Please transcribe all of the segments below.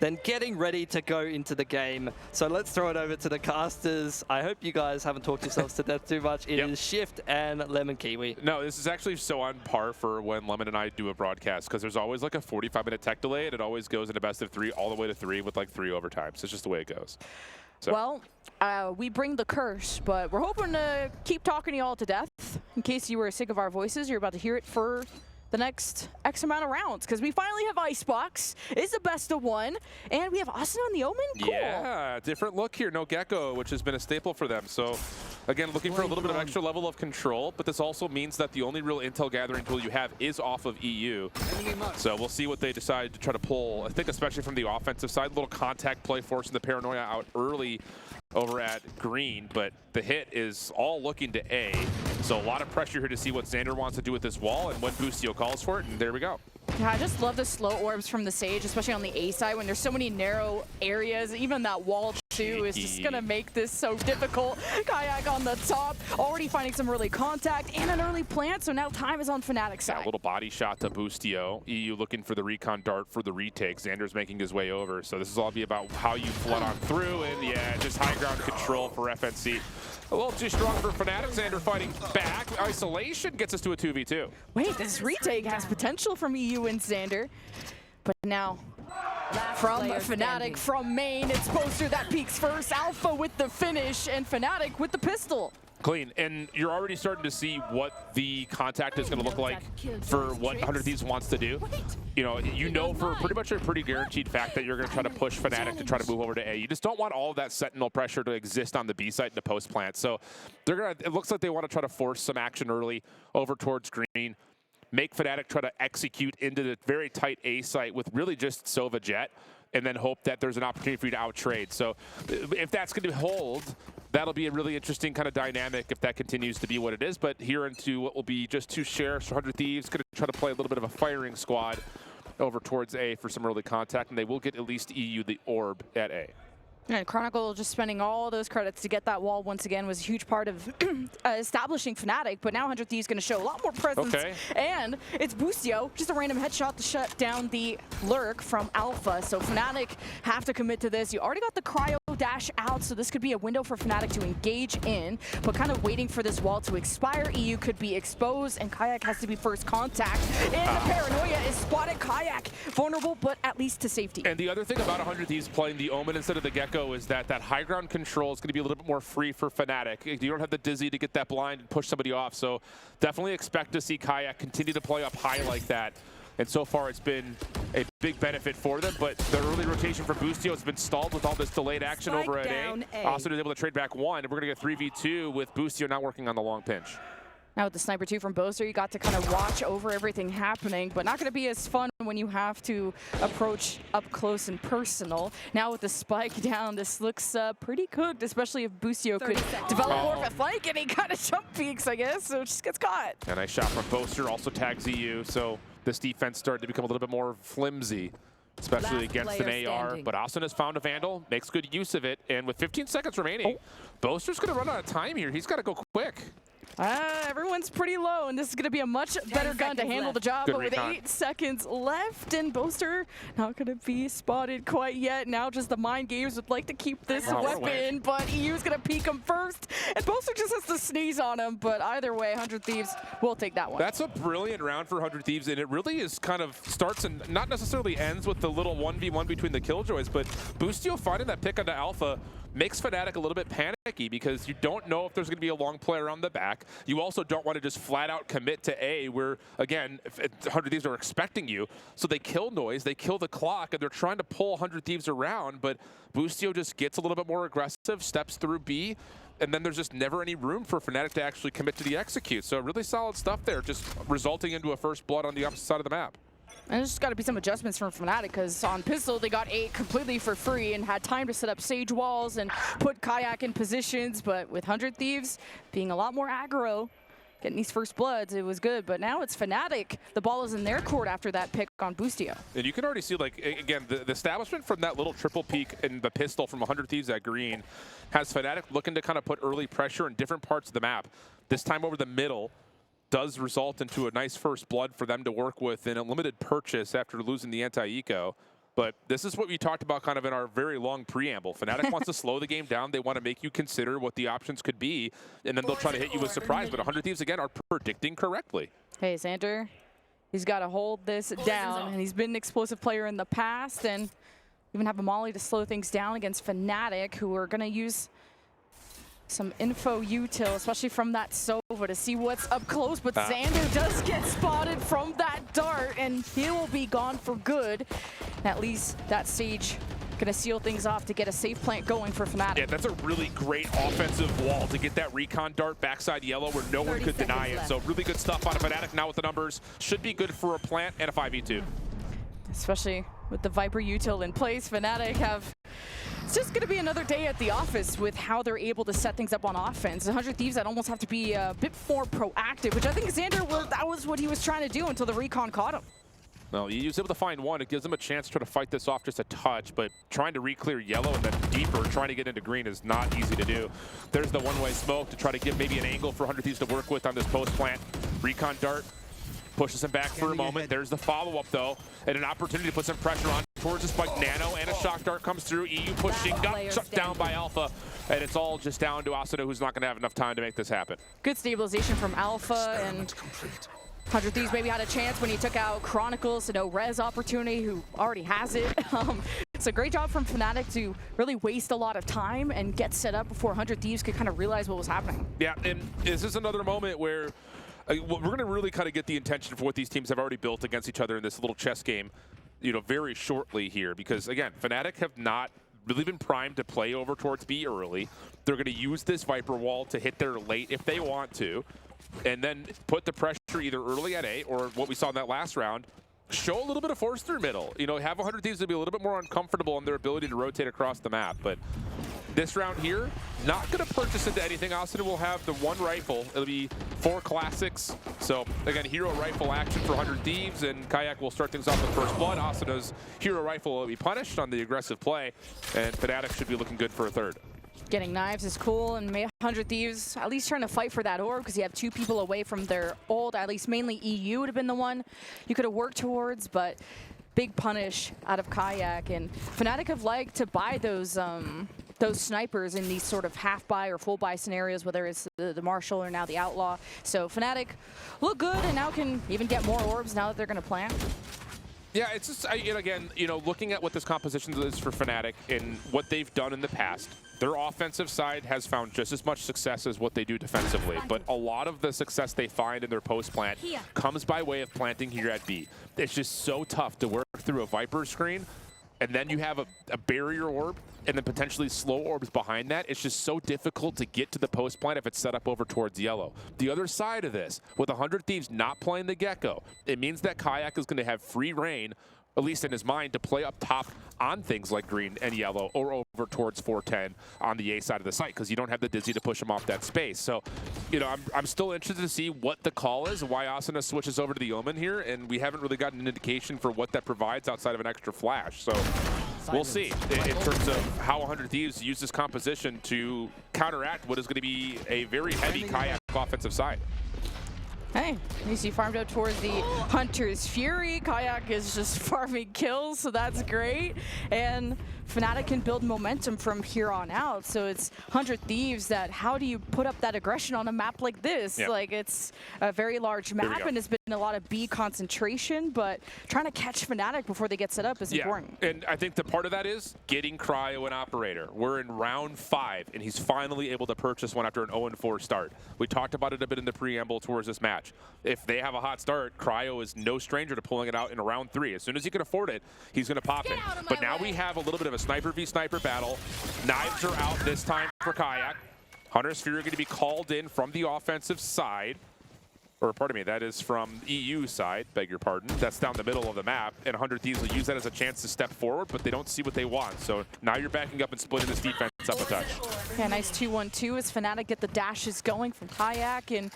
then getting ready to go into the game. So let's throw it over to the casters. I hope you guys haven't talked yourselves to death too much. It is Shift and Lemon Kiwi. No, this is actually so on par for when Lemon and I do a broadcast, because there's always like a 45-minute tech delay, and it always goes into best of 3 all the way to 3 with like 3 overtimes. It's just the way it goes. So. Well, we bring the curse, but we're hoping to keep talking to you all to death. In case you were sick of our voices, you're about to hear it for the next X amount of rounds, because we finally have Icebox. It's the best of 1, and we have Austin on the Omen. Cool. Yeah, different look here. No Gecko, which has been a staple for them. So, again, looking for a little bit of extra level of control, but this also means that the only real intel gathering tool you have is off of EU. So we'll see what they decide to try to pull. I think especially from the offensive side, a little contact play forcing the Paranoia out early over at green, but the hit is all looking to A. So a lot of pressure here to see what Xander wants to do with this wall and when Boostio calls for it, and there we go. Yeah, I just love the slow orbs from the Sage, especially on the A side when there's so many narrow areas. Even that wall too is just gonna make this so difficult. Kayak on the top, already finding some early contact and an early plant, so now time is on Fnatic's side. A little body shot to Boostio. EU looking for the recon dart for the retake. Xander's making his way over, so this is all be about how you flood on through, and yeah, just high ground control for FNC. A little too strong for Fnatic. Xander fighting back. Isolation gets us to a 2v2. Wait, this retake has potential from EU and Xander. But now, from Fnatic, from main, it's Boaster that peaks first. Alpha with the finish, and Fnatic with the pistol. Clean, and you're already starting to see what the contact is going to look like for what 100 Thieves wants to do. You know for pretty much a pretty guaranteed fact that you're going to try to push Fnatic to try to move over to A. You just don't want all of that sentinel pressure to exist on the B site and the post plant. So they're gonna. It looks like they want to try to force some action early over towards green, make Fnatic try to execute into the very tight A site with really just Sova Jet, and then hope that there's an opportunity for you to out-trade. So if that's going to hold, that'll be a really interesting kind of dynamic if that continues to be what it is. But here into what will be just 2 sheriffs, 100 Thieves, going to try to play a little bit of a firing squad over towards A for some early contact, and they will get at least EU the orb at A. And Chronicle just spending all those credits to get that wall once again was a huge part of establishing Fnatic, but now 100 Thieves going to show a lot more presence. Okay. And it's Boostio, just a random headshot to shut down the lurk from Alpha. So Fnatic have to commit to this. You already got the cryo dash out, so this could be a window for Fnatic to engage in, but kind of waiting for this wall to expire. EU could be exposed, and Kayak has to be first contact. And the Paranoia is spotted. Kayak vulnerable, but at least to safety. And the other thing about 100 Thieves playing the Omen instead of the Gecko is that high ground control is going to be a little bit more free for Fnatic. You don't have the Dizzy to get that blind and push somebody off, so definitely expect to see Kayak continue to play up high like that. And so far, it's been a big benefit for them, but the early rotation for Boostio has been stalled with all this delayed action over at A. Austin is able to trade back 1, and we're going to get 3v2 with Boostio now working on the long pinch. Now with the Sniper 2 from Boaster, you got to kind of watch over everything happening, but not going to be as fun when you have to approach up close and personal. Now with the spike down, this looks pretty cooked, especially if Boostio could develop more of a flank, and he kind of jump peeks, I guess, so it just gets caught. And a nice shot from Boaster, also tags EU, so this defense started to become a little bit more flimsy, especially against an AR. But Austin has found a Vandal, makes good use of it, and with 15 seconds remaining, Boaster's going to run out of time here. He's got to go quick. Everyone's pretty low, and this is going to be a much better gun to handle the job. Good but with recon. 8 seconds left, and Boaster not going to be spotted quite yet. Now just the mind games would like to keep this weapon, but EU's going to peek him first, and Boaster just has to sneeze on him. But either way, 100 Thieves will take that one. That's a brilliant round for 100 Thieves, and it really is kind of starts and not necessarily ends with the little 1v1 between the Killjoys, but Boostio finding that pick onto Alpha makes Fnatic a little bit panicky because you don't know if there's going to be a long play around the back. You also don't want to just flat out commit to A where, again, 100 Thieves are expecting you. So they kill Noise, they kill the clock, and they're trying to pull 100 Thieves around, but Boostio just gets a little bit more aggressive, steps through B, and then there's just never any room for Fnatic to actually commit to the execute. So really solid stuff there, just resulting into a first blood on the opposite side of the map. And there's just got to be some adjustments from Fnatic, because on Pistol they got 8 completely for free and had time to set up Sage walls and put Kayak in positions, but with 100 Thieves being a lot more aggro, getting these first bloods, it was good. But now it's Fnatic. The ball is in their court after that pick on Boostio. And you can already see, like, again, the establishment from that little triple peek and the pistol from 100 Thieves at green has Fnatic looking to kind of put early pressure in different parts of the map. This time over the middle does result into a nice first blood for them to work with in a limited purchase after losing the anti-eco. But this is what we talked about kind of in our very long preamble. Fnatic wants to slow the game down. They want to make you consider what the options could be, and then they'll try to hit you with surprise. But 100 Thieves, again, are predicting correctly. Hey, Xander, he's got to hold this down, and he's been an explosive player in the past, and even have a molly to slow things down against Fnatic, who are going to use some info util, especially from that Sova, to see what's up close. But Xander does get spotted from that dart, and he will be gone for good. And at least that Sage gonna seal things off to get a safe plant going for Fnatic. Yeah, that's a really great offensive wall to get that recon dart backside yellow where no one could deny it. So really good stuff out of Fnatic now with the numbers. Should be good for a plant and a 5v2. Especially with the Viper util in place, Fnatic have... It's just going to be another day at the office with how they're able to set things up on offense. 100 Thieves that almost have to be a bit more proactive, which I think Xander, that was what he was trying to do until the recon caught him. No, he was able to find one. It gives him a chance to try to fight this off just a touch, but trying to re-clear yellow and then deeper, trying to get into green is not easy to do. There's the one-way smoke to try to give maybe an angle for 100 Thieves to work with on this post plant. Recon dart pushes him back for a moment. There's the follow-up, though, and an opportunity to put some pressure on towards the spike. Nano and a shock dart comes through. EU pushing, got shut down by Alpha, and it's all just down to Asuna, who's not going to have enough time to make this happen. Good stabilization from Alpha, and 100 Thieves maybe had a chance when he took out Chronicles, so no res opportunity, who already has it. It's a great job from Fnatic to really waste a lot of time and get set up before 100 Thieves could kind of realize what was happening. Yeah, and this is another moment where we're going to really kind of get the intention for what these teams have already built against each other in this little chess game, you know, very shortly here. Because, again, Fnatic have not really been primed to play over towards B early. They're going to use this Viper wall to hit there late if they want to, and then put the pressure either early at A or what we saw in that last round, show a little bit of force through middle. You know, have 100 Thieves to be a little bit more uncomfortable in their ability to rotate across the map. But this round here, not going to purchase into anything. Austin will have the one rifle. It'll be 4 classics. So, again, hero rifle action for 100 Thieves, and Kayak will start things off with first blood. Asuna's hero rifle will be punished on the aggressive play, and Fnatic should be looking good for a third. Getting knives is cool, and 100 Thieves at least trying to fight for that orb because you have 2 people away from their ult. At least mainly EU would have been the one you could have worked towards, but big punish out of Kayak. And Fnatic have liked to buy those snipers in these sort of half buy or full buy scenarios, whether it's the Marshall or now the Outlaw. So Fnatic look good and now can even get more orbs now that they're going to plant. Yeah, it's just, again, you know, looking at what this composition is for Fnatic and what they've done in the past, their offensive side has found just as much success as what they do defensively. But a lot of the success they find in their post-plant comes by way of planting here at B. It's just so tough to work through a Viper screen, and then you have a barrier orb, and then potentially slow orbs behind that. It's just so difficult to get to the post plant if it's set up over towards yellow. The other side of this, with 100 Thieves not playing the Gecko, it means that Kayak is going to have free reign, at least in his mind, to play up top on things like green and yellow, or over towards 410 on the A side of the site, because you don't have the Dizzy to push him off that space. So, you know, I'm still interested to see what the call is, why Asuna switches over to the Omen here, and we haven't really gotten an indication for what that provides outside of an extra flash. So we'll see in terms of how 100 Thieves use this composition to counteract what is going to be a very heavy Kayak offensive side. Hey, at least he farmed out towards the Hunter's Fury. Kayak is just farming kills, so that's great. And Fnatic can build momentum from here on out. So it's 100 Thieves that, how do you put up that aggression on a map like this? Yep. Like, it's a very large map, and it's been a lot of B concentration, but trying to catch Fnatic before they get set up is important. And I think the part of that is getting Cryo an operator. We're in round 5, and he's finally able to purchase one after an 0-4 start. We talked about it a bit in the preamble towards this match. If they have a hot start, Cryo is no stranger to pulling it out in round 3. As soon as he can afford it, he's going to pop it. But now we have a little bit of a sniper v sniper battle. Knives are out this time for Kayak. Hunter's Fury going to be called in from the offensive side. Or pardon me, that is from EU side, beg your pardon. That's down the middle of the map, and 100 Thieves will use that as a chance to step forward, but they don't see what they want. So now you're backing up and splitting this defense up a touch. Yeah, nice 2-1-2 as Fnatic get the dashes going from Kayak, and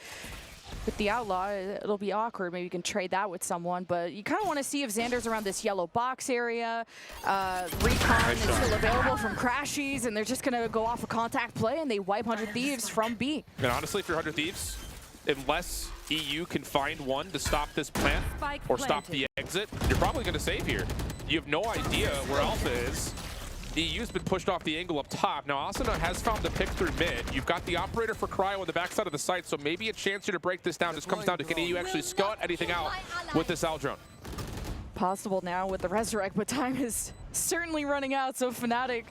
with the Outlaw, it'll be awkward. Maybe you can trade that with someone, but you kind of want to see if Xander's around this yellow box area. Recon is still available from Crashies, and they're just going to go off a contact play, and they wipe 100 Thieves from B. And honestly, if you're 100 Thieves, unless EU can find one to stop this plant or stop the exit, you're probably going to save here. you have no idea where Alpha is. EU's been pushed off the angle up top. Now, Asuna has found the pick through mid. You've got the operator for Cryo on the backside of the site, so maybe a chance here to break this down just comes down to can EU actually scout anything out with this Al drone. Possible now with the Resurrect, but time is certainly running out, so Fnatic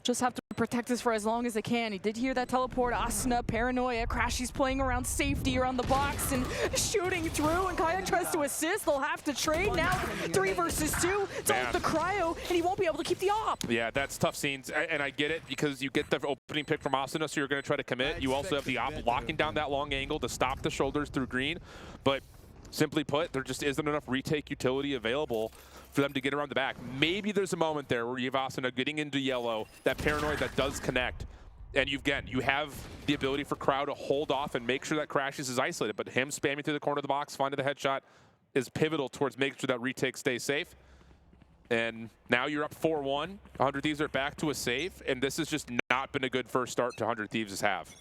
just have to protect this for as long as they can. He did hear that teleport. Asuna, Paranoia, Crashy's playing around safety around the box and shooting through, and Kayak tries to assist. They'll have to trade now. 3 versus 2. Don't the Cryo, and he won't be able to keep the op. Yeah, that's tough scenes, and I get it because you get the opening pick from Asuna, so you're going to try to commit. You also have the op locking down that long angle to stop the shoulders through green, but simply put, there just isn't enough retake utility available for them to get around the back. Maybe there's a moment there where you have Asuna getting into yellow, that Paranoid that does connect, and you have the ability for Crowd to hold off and make sure that Crashes is isolated, but him spamming through the corner of the box, finding the headshot, is pivotal towards making sure that retake stays safe. And now you're up 4-1. 100 Thieves are back to a save, and this has just not been a good first start to 100 Thieves have.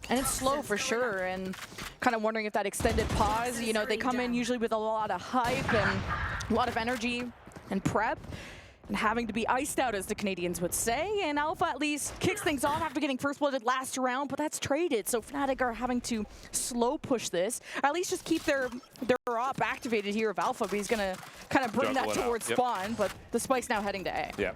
And it's slow for sure, and kind of wondering if that extended pause, you know, they come in usually with a lot of hype and a lot of energy and prep, and having to be iced out, as the Canadians would say. And Alpha at least kicks things off after getting first blooded last round, but that's traded. So Fnatic are having to slow push this, or at least just keep their op activated here of Alpha, but he's gonna kind of bring that towards spawn, but the spike's now heading to A. Yeah.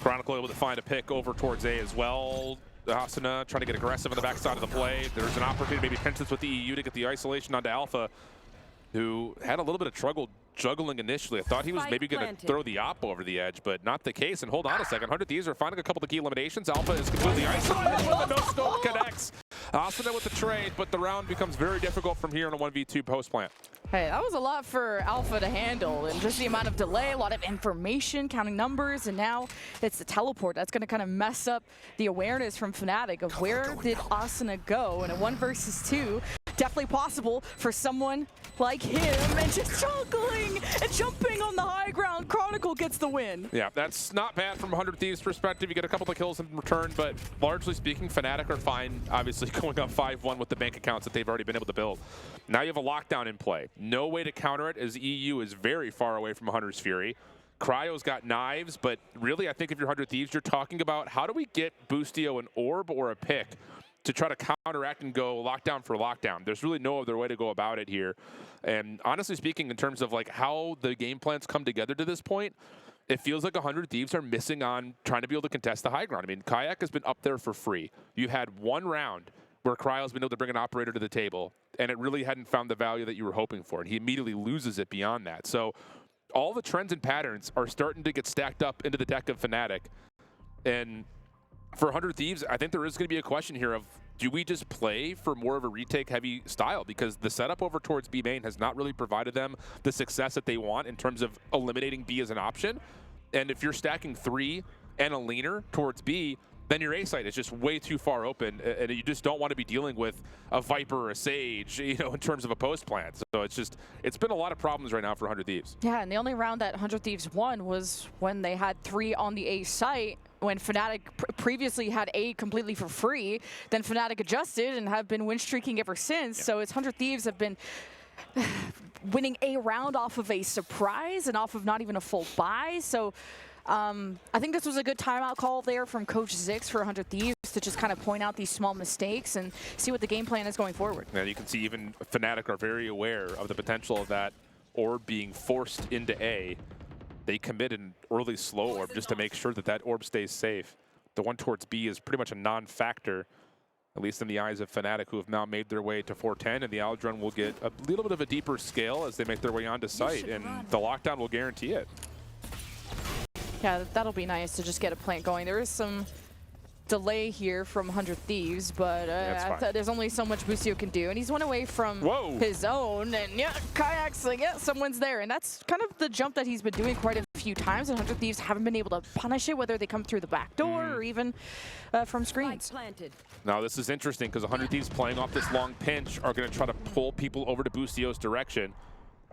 Chronicle able to find a pick over towards A as well. Asuna trying to get aggressive on the backside of the play. There's an opportunity, maybe Pence's with the EU to get the isolation onto Alpha, who had a little bit of trouble juggling initially. I thought he was maybe going to throw the op over the edge, but not the case. And hold on a second, 100 Thieves are finding a couple of key eliminations. Alpha is completely isolated when the no-scope connects. Asuna with the trade, but the round becomes very difficult from here on a 1v2 post-plant. Hey, that was a lot for Alpha to handle, and just the amount of delay, a lot of information, counting numbers, and now it's the teleport. That's going to kind of mess up the awareness from Fnatic of where did Asuna go, and a 1 versus 2. Definitely possible for someone like him, and just juggling and jumping on the high ground. Chronicle gets the win. Yeah, that's not bad from 100 Thieves' perspective. You get a couple of kills in return, but largely speaking, Fnatic are fine, obviously going up 5-1 with the bank accounts that they've already been able to build. Now you have a lockdown in play. No way to counter it, as EU is very far away from 100's Fury. Cryo's got knives, but really I think if you're 100 Thieves, you're talking about how do we get Boostio an orb or a pick to try to counteract and go lockdown for lockdown. There's really no other way to go about it here. And honestly speaking, in terms of like how the game plans come together to this point, it feels like 100 Thieves are missing on trying to be able to contest the high ground. I mean, Kayak has been up there for free. You had one round where Cryo's been able to bring an operator to the table, and it really hadn't found the value that you were hoping for, and he immediately loses it beyond that. So all the trends and patterns are starting to get stacked up into the deck of Fnatic. And for 100 Thieves, I think there is going to be a question here of, do we just play for more of a retake-heavy style? Because the setup over towards B main has not really provided them the success that they want in terms of eliminating B as an option. And if you're stacking 3 and a leaner towards B, then your A site is just way too far open, and you just don't want to be dealing with a Viper or a Sage, you know, in terms of a post plan. So it's been a lot of problems right now for 100 Thieves. Yeah, and the only round that 100 Thieves won was when they had 3 on the A site, when Fnatic previously had A completely for free. Then Fnatic adjusted and have been win streaking ever since. Yeah. So it's 100 Thieves have been winning a round off of a surprise and off of not even a full buy. So I think this was a good timeout call there from Coach Zix for 100 Thieves to just kind of point out these small mistakes and see what the game plan is going forward. And you can see even Fnatic are very aware of the potential of that orb being forced into A. They commit an early slow orb just to make sure that that orb stays safe. The one towards B is pretty much a non-factor, at least in the eyes of Fnatic, who have now made their way to 410, and the Aldrun will get a little bit of a deeper scale as they make their way onto site, and the lockdown will guarantee it. Yeah, that'll be nice to just get a plant going. There is some delay here from 100 Thieves, but there's only so much Boostio can do, and he's one away from his own, and yeah, Kayak's like, yeah, someone's there, and that's kind of the jump that he's been doing quite a few times, and 100 Thieves haven't been able to punish it, whether they come through the back door or even from screens. Now this is interesting, because 100 Thieves playing off this long pinch are going to try to pull people over to Boostio's direction.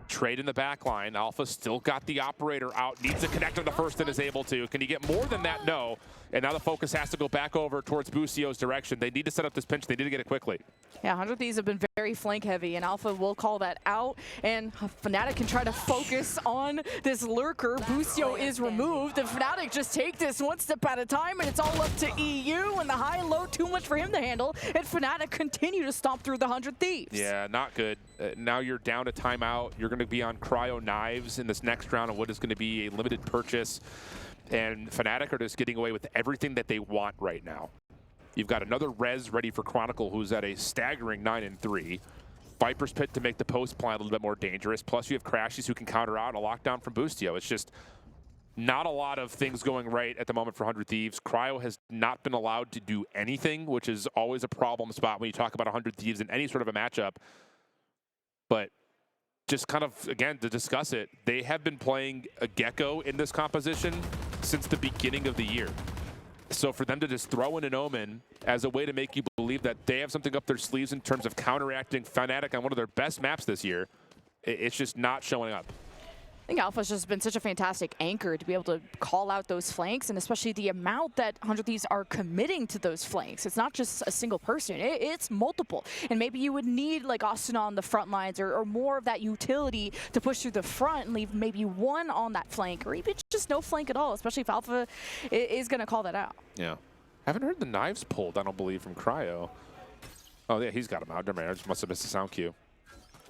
Trade in the back line. Alpha still got the operator out. Needs to connect on the first and is able to. Can he get more than that? No. And now the focus has to go back over towards Boostio's direction. They need to set up this pinch. They need to get it quickly. Yeah, 100 Thieves have been very flank heavy, and Alpha will call that out, and Fnatic can try to focus on this lurker. Boostio is removed, and Fnatic just take this one step at a time, and it's all up to EU, and the high and low, too much for him to handle, and Fnatic continue to stomp through the 100 Thieves. Yeah, not good. Now you're down to timeout. You're going to be on Cryo Knives in this next round of what is going to be a limited purchase, and Fnatic are just getting away with everything that they want right now. You've got another res ready for Chronicle, who's at a staggering 9-3. Viper's Pit to make the post play a little bit more dangerous. Plus you have Crashies who can counter out a lockdown from Boostio. It's just not a lot of things going right at the moment for 100 Thieves. Cryo has not been allowed to do anything, which is always a problem spot when you talk about 100 Thieves in any sort of a matchup. But just kind of, again, to discuss it, they have been playing a Gecko in this composition since the beginning of the year. So for them to just throw in an Omen as a way to make you believe that they have something up their sleeves in terms of counteracting Fnatic on one of their best maps this year, it's just not showing up. I think Alpha's just been such a fantastic anchor to be able to call out those flanks, and especially the amount that 100 Thieves are committing to those flanks. It's not just a single person, it's multiple. And maybe you would need like Austin on the front lines or more of that utility to push through the front and leave maybe one on that flank, or even just no flank at all, especially if Alpha is going to call that out. Yeah. Haven't heard the knives pulled, I don't believe, from Cryo. Oh, yeah, he's got him out. Never mind, I just must have missed a sound cue.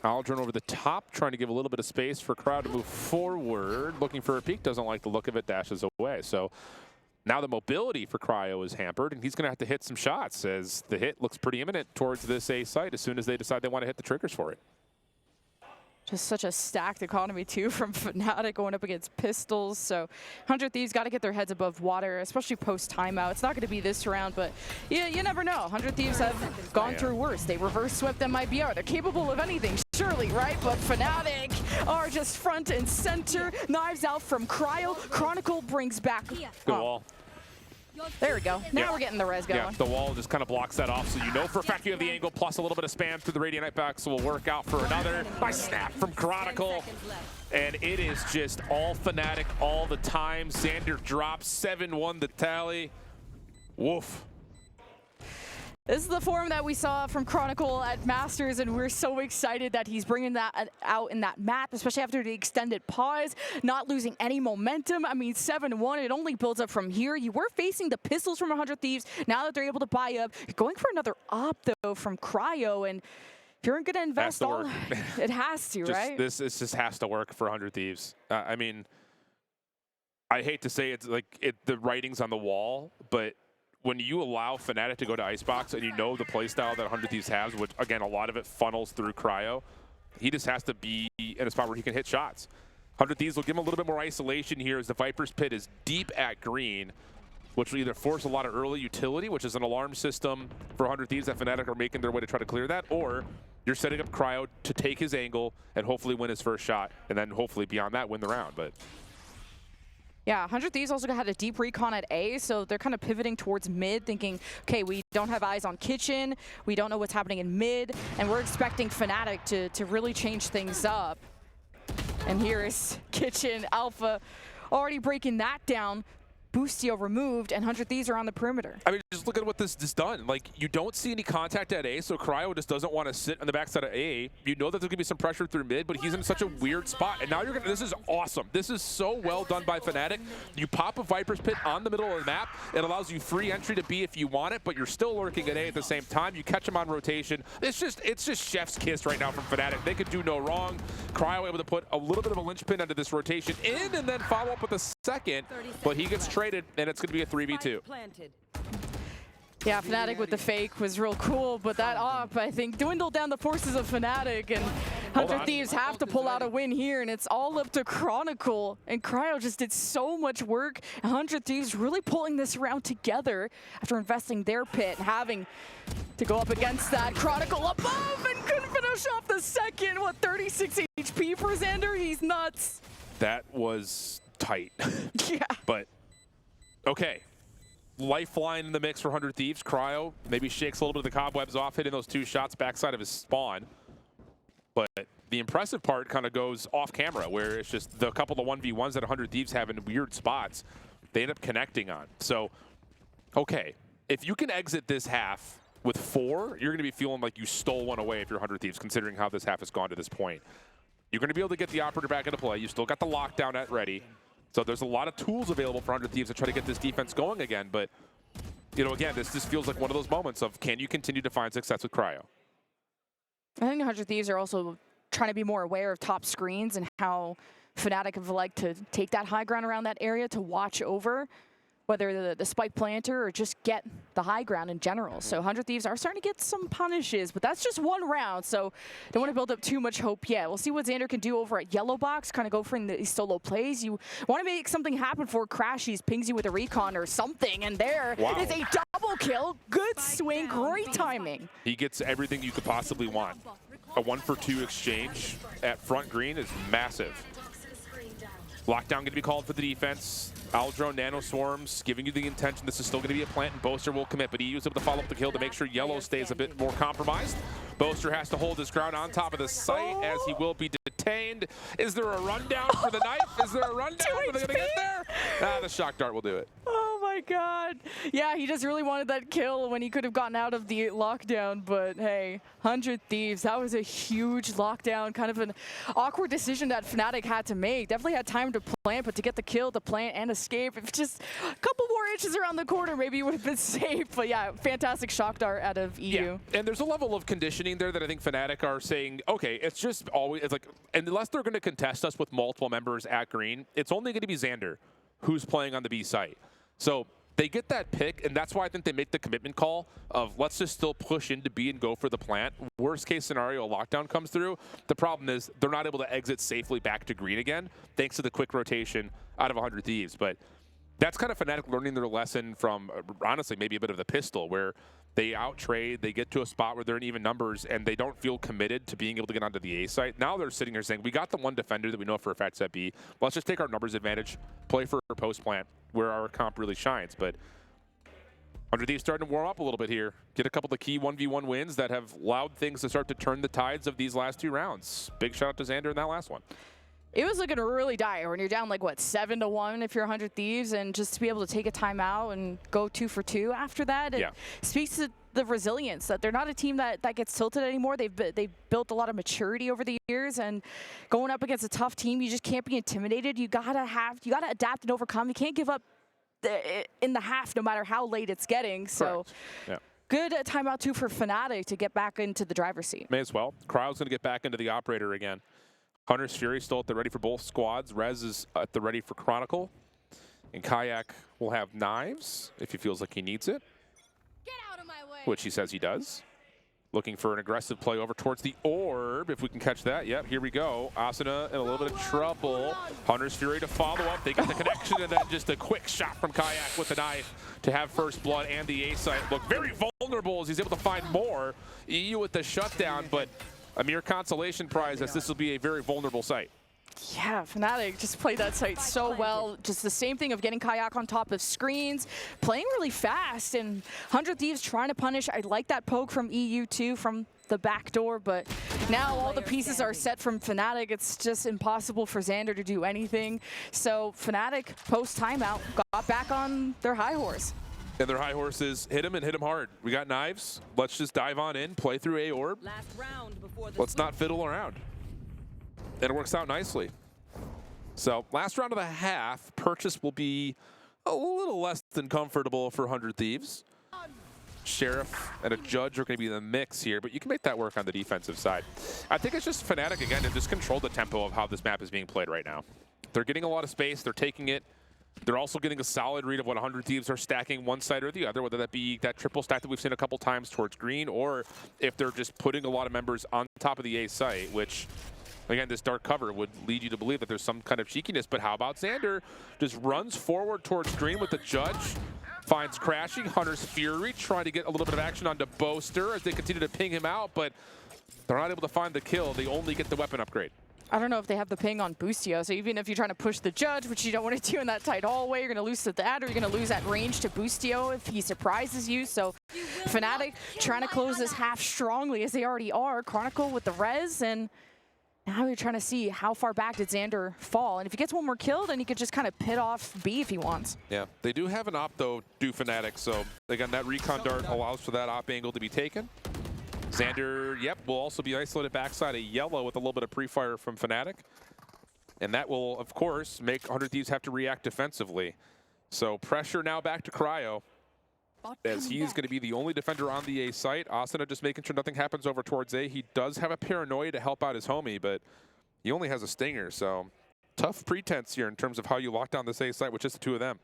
Aldrin over the top, trying to give a little bit of space for Crowd to move forward. Looking for a peek, doesn't like the look of it, dashes away. So now the mobility for Cryo is hampered, and he's going to have to hit some shots as the hit looks pretty imminent towards this A site as soon as they decide they want to hit the triggers for it. Just such a stacked economy, too, from Fnatic going up against Pistols. So 100 Thieves got to get their heads above water, especially post-timeout. It's not going to be this round, but you never know. 100 Thieves have gone through worse. They reverse swept MIBR. They're capable of anything, surely, right? But Fnatic are just front and center. Knives out from Cryo. Chronicle brings back... Good wall. There we go. Now we're getting the res going. Yeah, the wall just kind of blocks that off, so you know for a fact you have the angle, plus a little bit of spam through the Radiant Nightbox will work out for another. Nice snap from Chronicle. And it is just all Fnatic all the time. Xander drops 7-1 the tally. Woof. This is the form that we saw from Chronicle at Masters, and we're so excited that he's bringing that out in that map, especially after the extended pause, not losing any momentum. I mean, 7-1, it only builds up from here. You were facing the Pistols from 100 Thieves. Now that they're able to buy up, you're going for another op, though, from Cryo, and if you're going to invest all, it has to, right? This just has to work for 100 Thieves. I mean, I hate to say it's like the writing's on the wall, but when you allow Fnatic to go to Icebox and you know the playstyle that 100 Thieves has, which, again, a lot of it funnels through Cryo, he just has to be in a spot where he can hit shots. 100 Thieves will give him a little bit more isolation here as the Viper's Pit is deep at green, which will either force a lot of early utility, which is an alarm system for 100 Thieves that Fnatic are making their way to try to clear that, or you're setting up Cryo to take his angle and hopefully win his first shot, and then hopefully beyond that win the round. But yeah, 100 Thieves also had a deep recon at A, so they're kind of pivoting towards mid, thinking, okay, we don't have eyes on Kitchen, we don't know what's happening in mid, and we're expecting Fnatic to really change things up. And here is Kitchen, Alpha, already breaking that down. Boostio removed, and 100 Thieves are on the perimeter. I mean, just look at what this has done. Like, you don't see any contact at A, so Cryo just doesn't want to sit on the backside of A. You know that there's going to be some pressure through mid, but he's in such a weird spot. And now you're going to, this is awesome. This is so well done by Fnatic. You pop a Viper's Pit on the middle of the map. It allows you free entry to B if you want it, but you're still lurking at A at the same time. You catch him on rotation. It's just chef's kiss right now from Fnatic. They could do no wrong. Cryo able to put a little bit of a linchpin into this rotation in and then follow up with a second, but he gets traded, and it's going to be a 3v2. Yeah, Fnatic with the fake was real cool, but that op, I think, dwindled down the forces of Fnatic, and 100 Thieves have to pull out a win here, and it's all up to Chronicle. And Cryo just did so much work. 100 Thieves really pulling this round together after investing their pit and having to go up against that. Chronicle above and couldn't finish off the second. What, 36 HP for Xander? He's nuts. That was tight. Yeah. But, okay. Lifeline in the mix for 100 Thieves. Cryo maybe shakes a little bit of the cobwebs off, hitting those two shots backside of his spawn. But the impressive part kind of goes off camera, where it's just the couple of 1v1s that 100 Thieves have in weird spots, they end up connecting on. So, okay, if you can exit this half With 4, you're going to be feeling like you stole one away if you're 100 Thieves, considering how this half has gone to this point. You're going to be able to get the operator back into play. You still got the lockdown at ready. So there's a lot of tools available for 100 Thieves to try to get this defense going again. But, you know, again, this just feels like one of those moments of, can you continue to find success with Cryo? I think 100 Thieves are also trying to be more aware of top screens and how Fnatic have liked to take that high ground around that area to watch over whether the spike planter or just get the high ground in general. So 100 Thieves are starting to get some punishes, but that's just one round, so don't want to build up too much hope yet. We'll see what Xander can do over at Yellow Box, kind of go for these solo plays. You want to make something happen for Crashies, pings you with a recon or something, and there is a double kill. Good swing, great timing. He gets everything you could possibly want. A 1-for-2 exchange at front green is massive. Lockdown going to be called for the defense. Aldro, Nano Swarms, giving you the intention this is still going to be a plant, and Boaster will commit, but EU is able to follow up the kill to make sure Yellow stays a bit more compromised. Boaster has to hold his ground on top of the site as he will be detained. Is there a rundown for the knife? Is there a rundown? Are they going to get there? The shock dart will do it. Oh my god. Yeah, he just really wanted that kill when he could have gotten out of the lockdown, but hey, 100 Thieves, that was a huge lockdown, kind of an awkward decision that Fnatic had to make. Definitely had time to plant, but to get the kill, to plant and escape, if just a couple more inches around the corner, maybe you would have been safe. But yeah, fantastic shock dart out of EU. Yeah. And there's a level of conditioning there that I think Fnatic are saying, okay, it's just always, it's like, unless they're going to contest us with multiple members at green, it's only going to be Xander who's playing on the B site. So they get that pick, and that's why I think they make the commitment call of let's just still push into B and go for the plant. Worst case scenario, a lockdown comes through. The problem is they're not able to exit safely back to green again, thanks to the quick rotation out of 100 Thieves. But that's kind of Fnatic learning their lesson from, honestly, maybe a bit of the pistol, where they out-trade, they get to a spot where they're in even numbers, and they don't feel committed to being able to get onto the A site. Now they're sitting here saying, we got the one defender that we know for a fact at B. Let's just take our numbers advantage, play for post-plant, where our comp really shines. But 100 Thieves starting to warm up a little bit here. Get a couple of the key 1v1 wins that have allowed things to start to turn the tides of these last 2 rounds. Big shout out to Xander in that last one. It was looking really dire when you're down like, what, 7-1 if you're 100 Thieves, and just to be able to take a timeout and go 2 for 2 after that, it speaks to the resilience that they're not a team that gets tilted anymore. They've built a lot of maturity over the years, and going up against a tough team, you just can't be intimidated. You gotta adapt and overcome. You can't give up in the half no matter how late it's getting. So good timeout too for Fnatic to get back into the driver's seat. May as well. Cryo's going to get back into the operator again. Hunter's Fury still at the ready for both squads. Rez is at the ready for Chronicle. And Kayak will have knives if he feels like he needs it. Get out of my way. Which he says he does. Looking for an aggressive play over towards the orb, if we can catch that. Yep, here we go. Asuna in a little bit of trouble. Hunter's Fury to follow up. They get the connection, and then just a quick shot from Kayak with the knife to have first blood and the A site look very vulnerable as he's able to find more. EU with the shutdown, but a mere consolation prize as this will be a very vulnerable site. Yeah, Fnatic just played that site so well. Just the same thing of getting Kayak on top of screens, playing really fast, and 100 Thieves trying to punish. I like that poke from EU too, from the back door, but now all the pieces are set from Fnatic. It's just impossible for Xander to do anything. So Fnatic, post-timeout, got back on their high horse. And their high horses hit him and hit him hard. We got knives. Let's just dive on in, play through A orb. Let's not fiddle around. And it works out nicely. So last round of the half, purchase will be a little less than comfortable for 100 Thieves. Sheriff and a Judge are going to be in the mix here, but you can make that work on the defensive side. I think it's just Fnatic, again, to just control the tempo of how this map is being played right now. They're getting a lot of space. They're taking it. They're also getting a solid read of what 100 Thieves are stacking one side or the other, whether that be that triple stack that we've seen a couple times towards green, or if they're just putting a lot of members on top of the A site, which, again, this dark cover would lead you to believe that there's some kind of cheekiness. But how about Xander? Just runs forward towards green with the Judge. Finds Crashing. Hunter's Fury trying to get a little bit of action onto Boaster as they continue to ping him out, but they're not able to find the kill. They only get the weapon upgrade. I don't know if they have the ping on Boostio, so even if you're trying to push the Judge, which you don't want to do in that tight hallway, you're going to lose to that, or you're going to lose at range to Boostio if he surprises you. So Fnatic trying to close this half strongly as they already are. Chronicle with the res, and Now you're trying to see how far back did Xander fall. And if he gets one more kill, then he could just kind of pit off B if he wants. Yeah, they do have an op, though, do Fnatic. So, again, that recon dart allows for that op angle to be taken. Xander, yep, will also be isolated backside of yellow with a little bit of pre-fire from Fnatic. And that will, of course, make 100 Thieves have to react defensively. So pressure now back to Cryo, as he's going to be the only defender on the A site. Asuna just making sure nothing happens over towards A. He does have a paranoia to help out his homie, but he only has a stinger. So tough pretense here in terms of how you lock down this A site with just the two of them.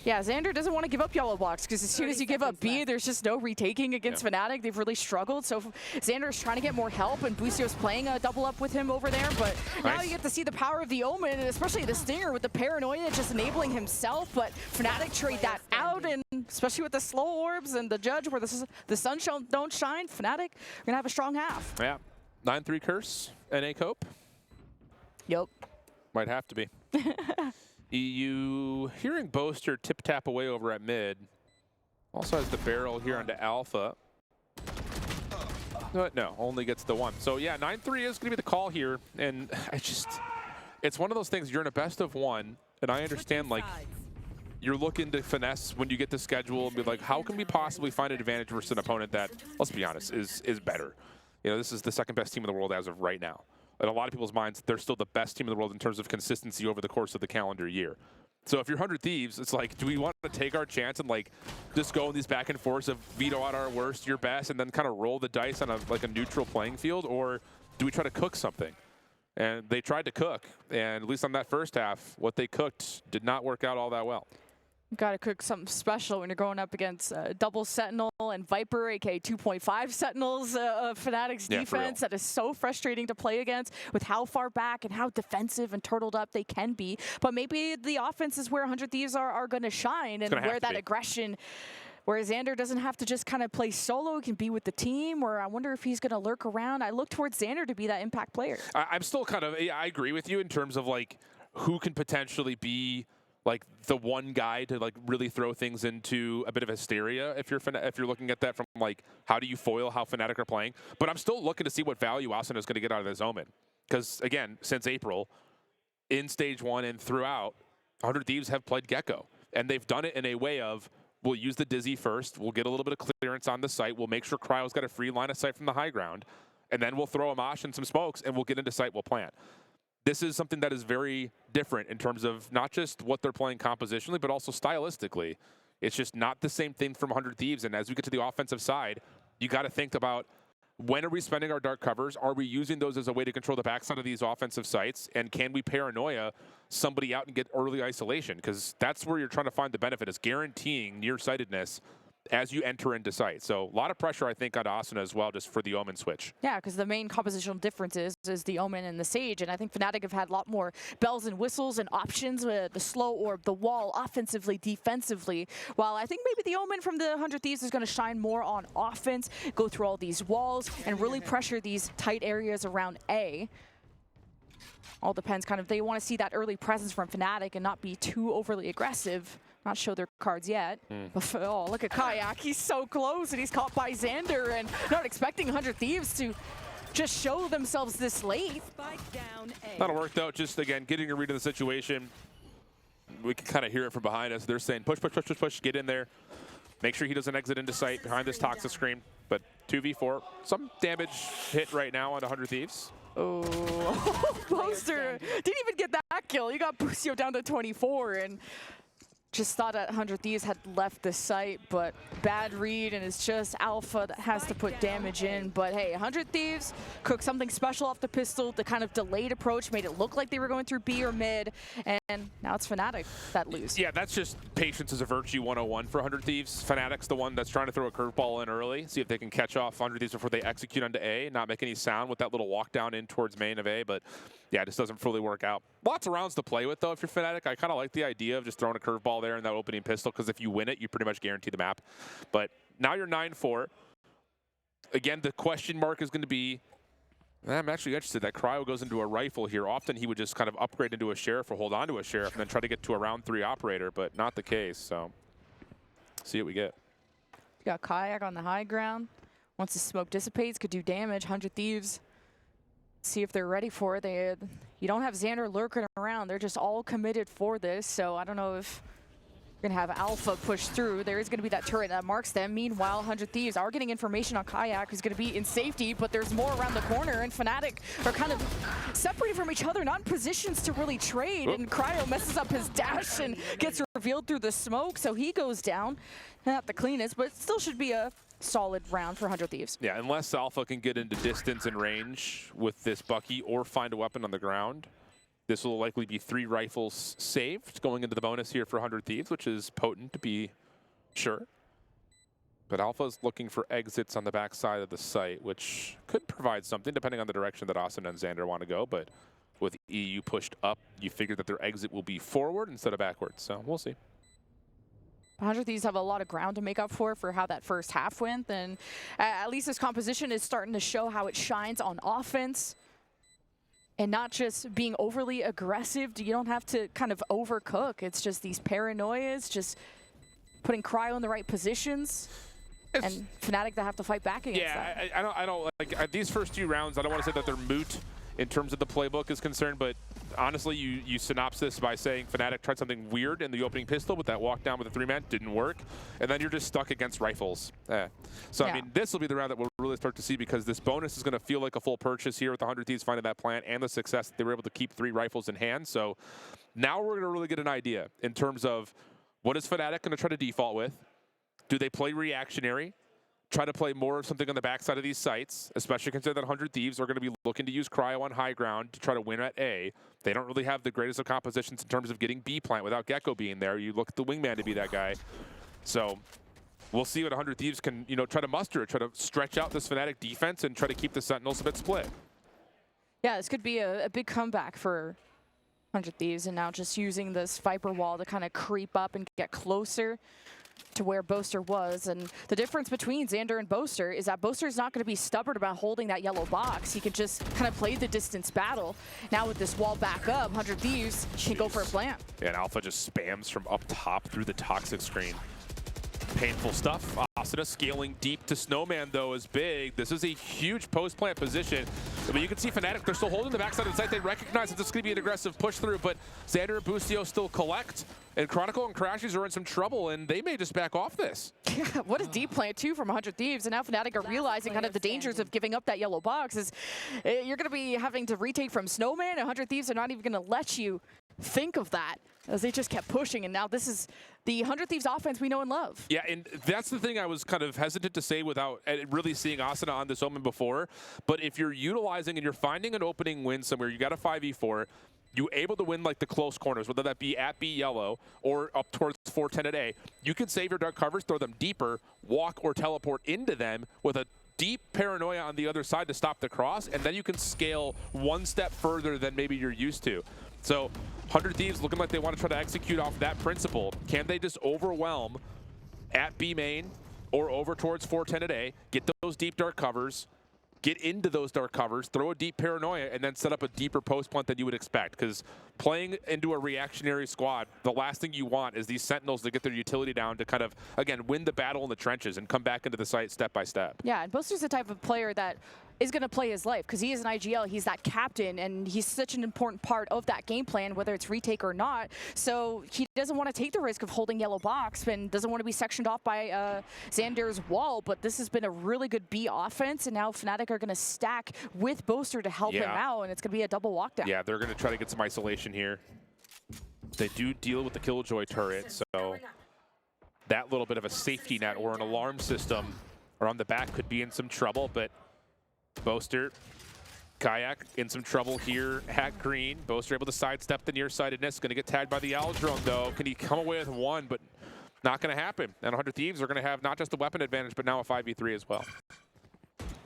Yeah, Xander doesn't want to give up yellow blocks because as soon as you give up B, there's just no retaking against Fnatic. They've really struggled. So Xander's trying to get more help, and Busio's playing a double up with him over there. But now you get to see the power of the Omen, and especially the Stinger with the paranoia just enabling himself. But Fnatic trade that out, and especially with the slow orbs and the judge where the sun don't shine, Fnatic are going to have a strong half. Yeah, 9-3 curse and a cope. Yep. Might have to be. EU hearing Boaster tip-tap away over at mid. Also has the barrel here onto Alpha. But no, only gets the one. So yeah, 9-3 is going to be the call here. And it's one of those things, you're in a best of one. And I understand, like, you're looking to finesse when you get the schedule and be like, how can we possibly find an advantage versus an opponent that, let's be honest, is better? You know, this is the second best team in the world as of right now. In a lot of people's minds, they're still the best team in the world in terms of consistency over the course of the calendar year. So if you're 100 Thieves, it's like, do we want to take our chance and like just go in these back and forths of veto out our worst, your best, and then kind of roll the dice on a neutral playing field, or do we try to cook something? And they tried to cook, and at least on that first half, what they cooked did not work out all that well. Got to cook something special when you're going up against double Sentinel and Viper, aka 2.5 Sentinels of Fnatic's defense. That is so frustrating to play against with how far back and how defensive and turtled up they can be. But maybe the offense is where 100 Thieves are going to shine, and where that aggression, where Xander doesn't have to just kind of play solo, he can be with the team, or I wonder if he's going to lurk around. I look towards Xander to be that impact player. I'm still kind of, I agree with you in terms of like who can potentially be like the one guy to like really throw things into a bit of hysteria if you're looking at that from like how do you foil how Fnatic are playing. But I'm still looking to see what value Asuna is going to get out of this Omen, because again, since April, in stage 1 and throughout, 100 Thieves have played Gecko, and they've done it in a way of, we'll use the Dizzy first, we'll get a little bit of clearance on the site, we'll make sure Cryo's got a free line of sight from the high ground, and then we'll throw a mosh and some smokes, and we'll get into sight, we'll plant. This is something that is very different in terms of not just what they're playing compositionally, but also stylistically. It's just not the same thing from 100 Thieves. And as we get to the offensive side, you got to think about, when are we spending our dark covers? Are we using those as a way to control the backside of these offensive sites? And can we paranoia somebody out and get early isolation? Because that's where you're trying to find the benefit, is guaranteeing nearsightedness as you enter into sight. So a lot of pressure, I think, on Asuna as well, just for the Omen switch. Yeah, because the main compositional difference is the Omen and the Sage, and I think Fnatic have had a lot more bells and whistles and options with the slow orb, the wall, offensively, defensively, while I think maybe the Omen from the 100 Thieves is going to shine more on offense, go through all these walls, and really pressure these tight areas around A. All depends, kind of, they want to see that early presence from Fnatic and not be too overly aggressive. Not show their cards yet. But, oh, look at Kayak. He's so close, and he's caught by Xander, and not expecting 100 Thieves to just show themselves this late. That'll work, though. Just, again, getting a read of the situation. We can kind of hear it from behind us. They're saying, push, push, push, push, push, get in there. Make sure he doesn't exit into sight behind this toxic screen. But 2v4, some damage hit right now on 100 Thieves. Oh, Boaster didn't even get that kill. You got Busio down to 24, and just thought that 100 Thieves had left the site, but bad read, and it's just Alpha that has to put damage in. But hey, 100 Thieves cooked something special off the pistol. The kind of delayed approach made it look like they were going through B or mid, and now it's Fnatic that lose. Yeah, that's just patience is a virtue 101 for 100 Thieves. Fnatic's the one that's trying to throw a curveball in early, see if they can catch off 100 Thieves before they execute onto A, not make any sound with that little walk down in towards main of A, but yeah, it just doesn't fully work out. Lots of rounds to play with, though, if you're Fnatic. I kind of like the idea of just throwing a curveball there in that opening pistol, because if you win it, you pretty much guarantee the map. But now you're 9-4. Again, the question mark is going to be, I'm actually interested that Cryo goes into a rifle here. Often he would just kind of upgrade into a Sheriff or hold on to a Sheriff and then try to get to a round 3 operator, but not the case. So see what we get. You got Kayak on the high ground. Once the smoke dissipates, could do damage. 100 Thieves See if they're ready for it. You don't have Xander lurking around. They're just all committed for this. So I don't know if you're going to have Alpha push through. There is going to be that turret that marks them. Meanwhile, 100 Thieves are getting information on Kayak, who's going to be in safety, but there's more around the corner, and Fnatic are kind of separated from each other, not in positions to really trade. And Cryo messes up his dash and gets revealed through the smoke, so he goes down. Not the cleanest, but it still should be a solid round for 100 Thieves. Yeah, unless Alpha can get into distance and range with this Bucky or find a weapon on the ground, this will likely be 3 rifles saved going into the bonus here for 100 Thieves, which is potent to be sure. But Alpha's looking for exits on the backside of the site, which could provide something depending on the direction that Austin and Xander want to go. But with EU pushed up, you figure that their exit will be forward instead of backwards. So we'll see. 100 Thieves have a lot of ground to make up for how that first half went, and at least this composition is starting to show how it shines on offense and not just being overly aggressive. You don't have to kind of overcook. It's just these paranoias, just putting Cryo in the right positions, and Fnatic that have to fight back against that. Yeah, I don't like these first 2 rounds. I don't want to say that they're moot in terms of the playbook is concerned, but honestly, you synopsis this by saying Fnatic tried something weird in the opening pistol with that walk down with the 3-man, didn't work, and then you're just stuck against rifles. So, I mean, this will be the round that we'll really start to see, because this bonus is going to feel like a full purchase here with the 100 Thieves finding that plant and the success that they were able to keep 3 rifles in hand. So now we're going to really get an idea in terms of what is Fnatic going to try to default with? Do they play reactionary? Try to play more of something on the backside of these sites, especially considering that 100 Thieves are going to be looking to use Cryo on high ground to try to win at A. They don't really have the greatest of compositions in terms of getting B plant without Gecko being there. You look at the wingman to be that guy. So we'll see what 100 Thieves can, try to muster, try to stretch out this Fnatic defense and try to keep the Sentinels a bit split. Yeah, this could be a big comeback for 100 Thieves, and now just using this Viper wall to kind of creep up and get closer to where Boaster was. And the difference between Xander and Boaster is that Boaster is not going to be stubborn about holding that yellow box. He can just kind of play the distance battle. Now with this wall back up, 100 Thieves can go for a plant. Yeah, and Alpha just spams from up top through the toxic screen. Painful stuff. Asuna scaling deep to Snowman, though, is big. This is a huge post-plant position. I mean, you can see Fnatic, they're still holding the backside of the site. They recognize that this is going to be an aggressive push-through, but Xander and Boostio still collect, and Chronicle and Crashes are in some trouble, and they may just back off this. Yeah, what a deep plant, too, from 100 Thieves, and now Fnatic are realizing kind of the dangers of giving up that yellow box. Is you're going to be having to retake from Snowman, and 100 Thieves are not even going to let you think of that, as they just kept pushing, and now this is the 100 Thieves offense we know and love. Yeah, and that's the thing I was kind of hesitant to say without really seeing Asuna on this omen before. But if you're utilizing and you're finding an opening win somewhere, you got a 5v4, you're able to win like the close corners, whether that be at B yellow or up towards 410 at A, you can save your dark covers, throw them deeper, walk or teleport into them with a deep paranoia on the other side to stop the cross, and then you can scale one step further than maybe you're used to. So 100 Thieves looking like they want to try to execute off that principle. Can they just overwhelm at B main or over towards 410 at A, get those deep dark covers, get into those dark covers, throw a deep paranoia, and then set up a deeper post plant than you would expect? Because playing into a reactionary squad, the last thing you want is these Sentinels to get their utility down to kind of, again, win the battle in the trenches and come back into the site step by step. Yeah, and Boaster's the type of player that is going to play his life, because he is an IGL, he's that captain, and he's such an important part of that game plan, whether it's retake or not. So he doesn't want to take the risk of holding yellow box and doesn't want to be sectioned off by Xander's wall, but this has been a really good B offense, and now Fnatic are going to stack with Boaster to help him out, and it's going to be a double walkdown. Yeah, they're going to try to get some isolation here. They do deal with the Killjoy turret, so that little bit of a safety net or an alarm system or on the back could be in some trouble, but Boaster, Kayak in some trouble here at green. Boaster able to sidestep the nearsightedness. Going to get tagged by the Aldrome, though. Can he come away with one? But not going to happen. And 100 Thieves are going to have not just the weapon advantage, but now a 5v3 as well.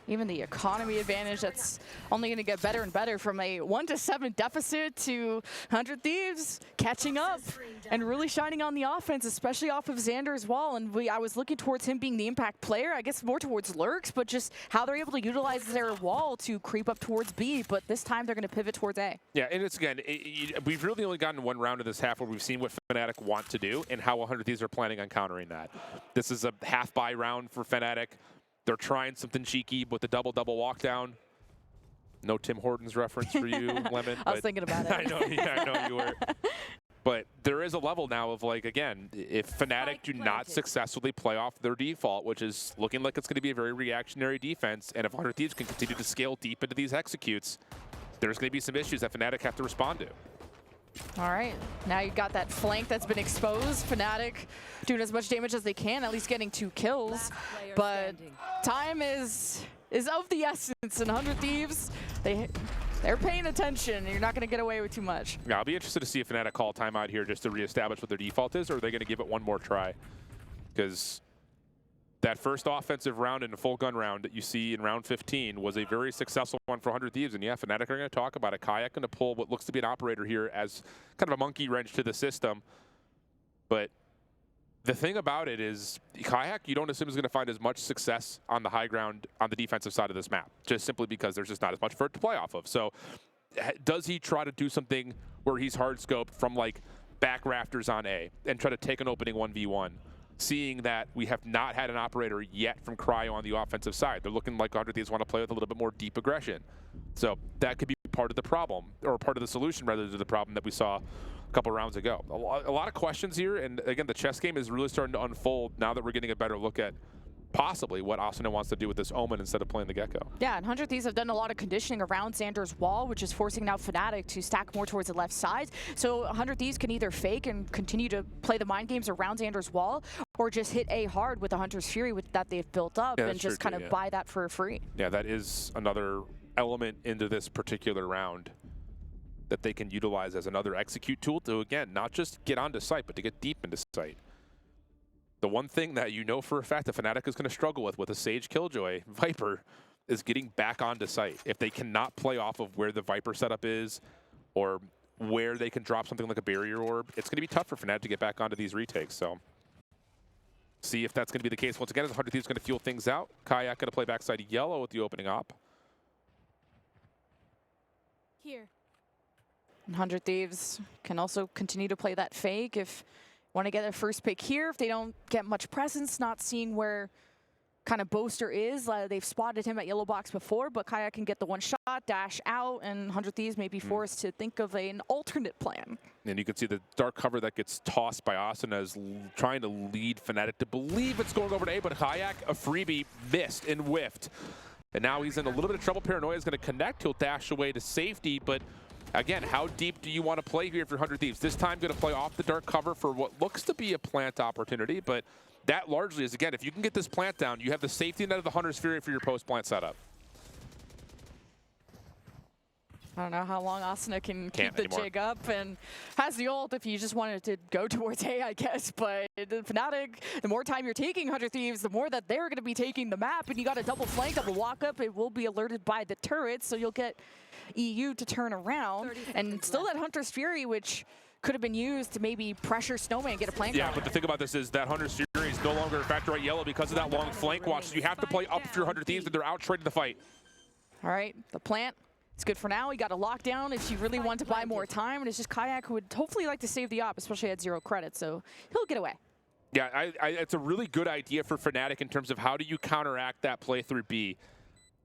Even the economy advantage, that's only going to get better and better from a 1-7 deficit to 100 Thieves catching up and really shining on the offense, especially off of Xander's wall. And I was looking towards him being the impact player, I guess more towards Lurks, but just how they're able to utilize their wall to creep up towards B. But this time they're going to pivot towards A. Yeah, and it's again, we've really only gotten one round of this half where we've seen what Fnatic want to do and how 100 Thieves are planning on countering that. This is a half-buy round for Fnatic. They're trying something cheeky with the double walk down. No Tim Hortons reference for you, Lemon. I was thinking about it. I know, yeah, I know you were. But there is a level now of, like, again, if Fnatic do not successfully play off their default, which is looking like it's going to be a very reactionary defense, and if 100 Thieves can continue to scale deep into these executes, there's going to be some issues that Fnatic have to respond to. All right, now you've got that flank that's been exposed. Fnatic doing as much damage as they can, at least getting 2 kills. But time is of the essence, and 100 Thieves, they're paying attention. You're not going to get away with too much. Yeah, I'll be interested to see if Fnatic call timeout here just to reestablish what their default is, or are they going to give it one more try? Because that first offensive round and a full gun round that you see in round 15 was a very successful one for 100 Thieves. And yeah, Fnatic are going to talk about it. Kayak going to pull what looks to be an operator here as kind of a monkey wrench to the system. But the thing about it is, Kayak, you don't assume is going to find as much success on the high ground on the defensive side of this map, just simply because there's just not as much for it to play off of. So does he try to do something where he's hard scoped from like back rafters on A and try to take an opening 1v1? Seeing that we have not had an operator yet from Cryo on the offensive side. They're looking like 100 Thieves want to play with a little bit more deep aggression. So that could be part of the problem, or part of the solution rather to the problem that we saw a couple rounds ago. A lot of questions here, and again, the chess game is really starting to unfold now that we're getting a better look at possibly what Asuna wants to do with this Omen instead of playing the Gecko. Yeah, and 100 Thieves have done a lot of conditioning around Xander's wall, which is forcing now Fnatic to stack more towards the left side. So 100 Thieves can either fake and continue to play the mind games around Xander's wall, or just hit A hard with the Hunter's Fury that they've built up, and just kind of buy that for free. Yeah, that is another element into this particular round that they can utilize as another execute tool to, again, not just get onto site, but to get deep into site. The one thing that you know for a fact that Fnatic is going to struggle with a Sage Killjoy Viper is getting back onto site. If they cannot play off of where the Viper setup is, or where they can drop something like a barrier orb, it's going to be tough for Fnatic to get back onto these retakes. So see if that's going to be the case. Once again, as 100 Thieves going to fuel things out. Kayak going to play backside yellow with the opening op. Here. 100 Thieves can also continue to play that fake if want to get their first pick here. If they don't get much presence, not seeing where kind of Boaster is. They've spotted him at yellow box before, but Kayak can get the one shot, dash out, and 100 Thieves may be forced to think of an alternate plan. And you can see the dark cover that gets tossed by Asuna is trying to lead Fnatic to believe it's going over to A, but Kayak, a freebie, missed and whiffed. And now he's in a little bit of trouble. Paranoia is going to connect. He'll dash away to safety, but again, how deep do you want to play here for 100 Thieves? This time going to play off the dark cover for what looks to be a plant opportunity, but that largely is, again, if you can get this plant down, you have the safety net of the Hunter's Fury for your post-plant setup. I don't know how long Asuna can keep the anymore. jig up, and has the ult if you just wanted to go towards A, I guess. But the Fnatic, the more time you're taking 100 Thieves, the more that they're going to be taking the map, and you got a double flank, double walk up. It will be alerted by the turrets, so you'll get EU to turn around, and still that Hunter's Fury, which could have been used to maybe pressure Snowman and get a flank. Yeah, but the thing about this is that Hunter's Fury is no longer a factor at yellow because of that long flank watch. So you have to play up for your 100 Thieves, and they're out trading the fight. All right, the plant. It's good for now. We got a lockdown if you really want to buy more time, and it's just Kayak who would hopefully like to save the op, especially at 0 credit, so he'll get away. Yeah, it's a really good idea for Fnatic in terms of how do you counteract that play through B.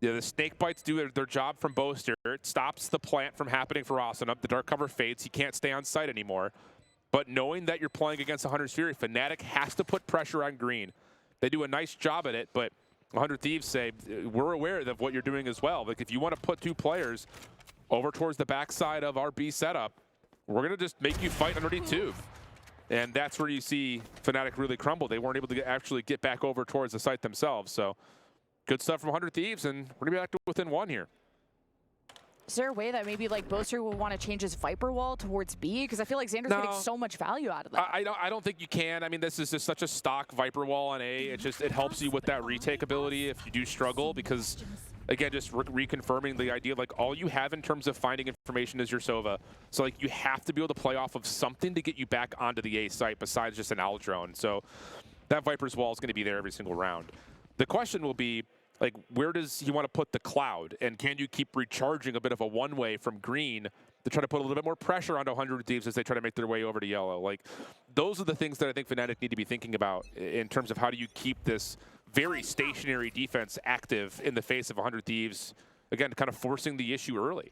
Yeah, the snake bites do their job from Boaster. It stops the plant from happening for Asuna. The dark cover fades. He can't stay on site anymore. But knowing that you're playing against the Hunter's Fury, Fnatic has to put pressure on green. They do a nice job at it, but 100 Thieves say, we're aware of what you're doing as well. Like, if you want to put 2 players over towards the backside of our B setup, we're going to just make you fight underneath tube. And that's where you see Fnatic really crumble. They weren't able to actually get back over towards the site themselves. So good stuff from 100 Thieves, and we're going to be back to within 1 here. Is there a way that maybe like Boaster will want to change his Viper wall towards B? Because I feel like Xander's getting so much value out of that. I don't think you can. I mean, this is just such a stock Viper wall on A. It helps you with that retake ability if you do struggle, because again, just reconfirming the idea of like all you have in terms of finding information is your Sova. So like you have to be able to play off of something to get you back onto the A site besides just an owl drone. So that Viper's wall is going to be there every single round. The question will be, like, where does he want to put the cloud? And can you keep recharging a bit of a one-way from green to try to put a little bit more pressure onto 100 Thieves as they try to make their way over to yellow? Like, those are the things that I think Fnatic need to be thinking about in terms of how do you keep this very stationary defense active in the face of 100 Thieves again, kind of forcing the issue early.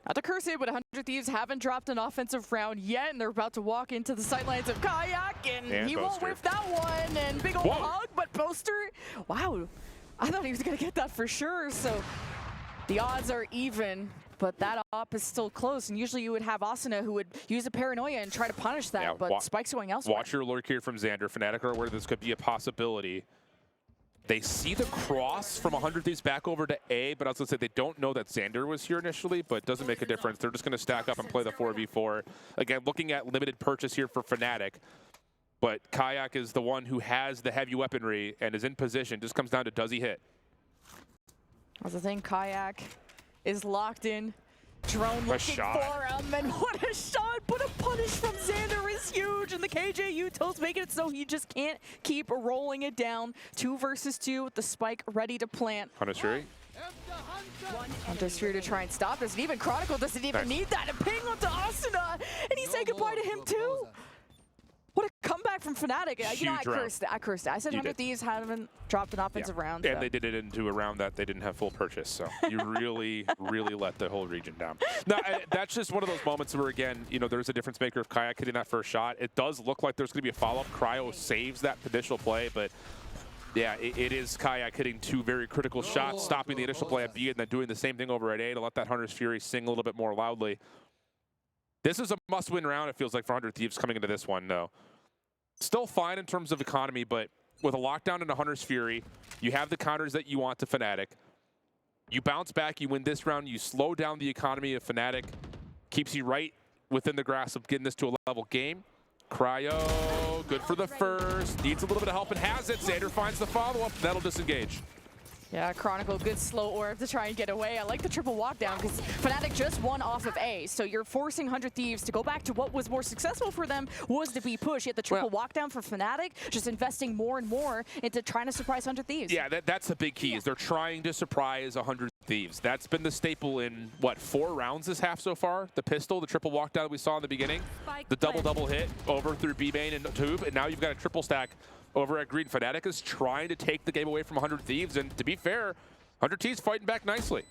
Not to curse it, but 100 Thieves haven't dropped an offensive round yet, and they're about to walk into the sidelines of Kayak, and he won't whiff that one, and big old hug, but Boaster, wow, I thought he was going to get that for sure, so the odds are even, but that op is still close, and usually you would have Asuna who would use a paranoia and try to punish that, but Spike's going elsewhere. Watch your lurk here from Xander. Fnatic are aware this could be a possibility. They see the cross from 100 Thieves back over to A, but I was going to say they don't know that Xander was here initially, but it doesn't make a difference. They're just going to stack up and play the 4v4. Again, looking at limited purchase here for Fnatic, but Kayak is the one who has the heavy weaponry and is in position. Just comes down to does he hit. That's the thing, Kayak is locked in. Drone looking for him, and what a shot! But a punish from Xander is huge, and the KJ Utils making it so he just can't keep rolling it down. 2 versus 2 with the spike ready to plant. Hunter's Fury. Hunter's Fury to try and stop this, and even Chronicle doesn't even need that. And ping onto Asuna, and he said goodbye to him too. What a comeback from Fnatic. You know, I cursed it. I said 100 Thieves haven't dropped an offensive round. And they did it into a round that they didn't have full purchase. So you really, really let the whole region down. No, that's just one of those moments where, again, you know, there's a difference maker of Kayak hitting that first shot. It does look like there's going to be a follow-up. Cryo saves that initial play, but yeah, it is Kayak hitting 2 very critical shots, stopping the initial play at B and then doing the same thing over at A to let that Hunter's Fury sing a little bit more loudly. This is a must-win round, it feels like, for 100 Thieves coming into this one, though. Still fine in terms of economy, but with a lockdown into Hunter's Fury, you have the counters that you want to Fnatic. You bounce back, you win this round, you slow down the economy of Fnatic, keeps you right within the grasp of getting this to a level game. Cryo, good for the first, needs a little bit of help and has it. Xander finds the follow-up, that'll disengage. Yeah, Chronicle, good slow orb to try and get away. I like the triple walk down because Fnatic just won off of A, so you're forcing 100 Thieves to go back to what was more successful for them was the B push. Yet the triple walk down for Fnatic, just investing more and more into trying to surprise 100 Thieves. Yeah, that's the big key, is they're trying to surprise 100 Thieves. That's been the staple in, what, 4 rounds this half so far? The pistol, the triple walk down we saw in the beginning, the double hit over through B main and tube, and now you've got a triple stack over at Green. Fnatic is trying to take the game away from 100 Thieves, and to be fair, 100 Thieves fighting back nicely.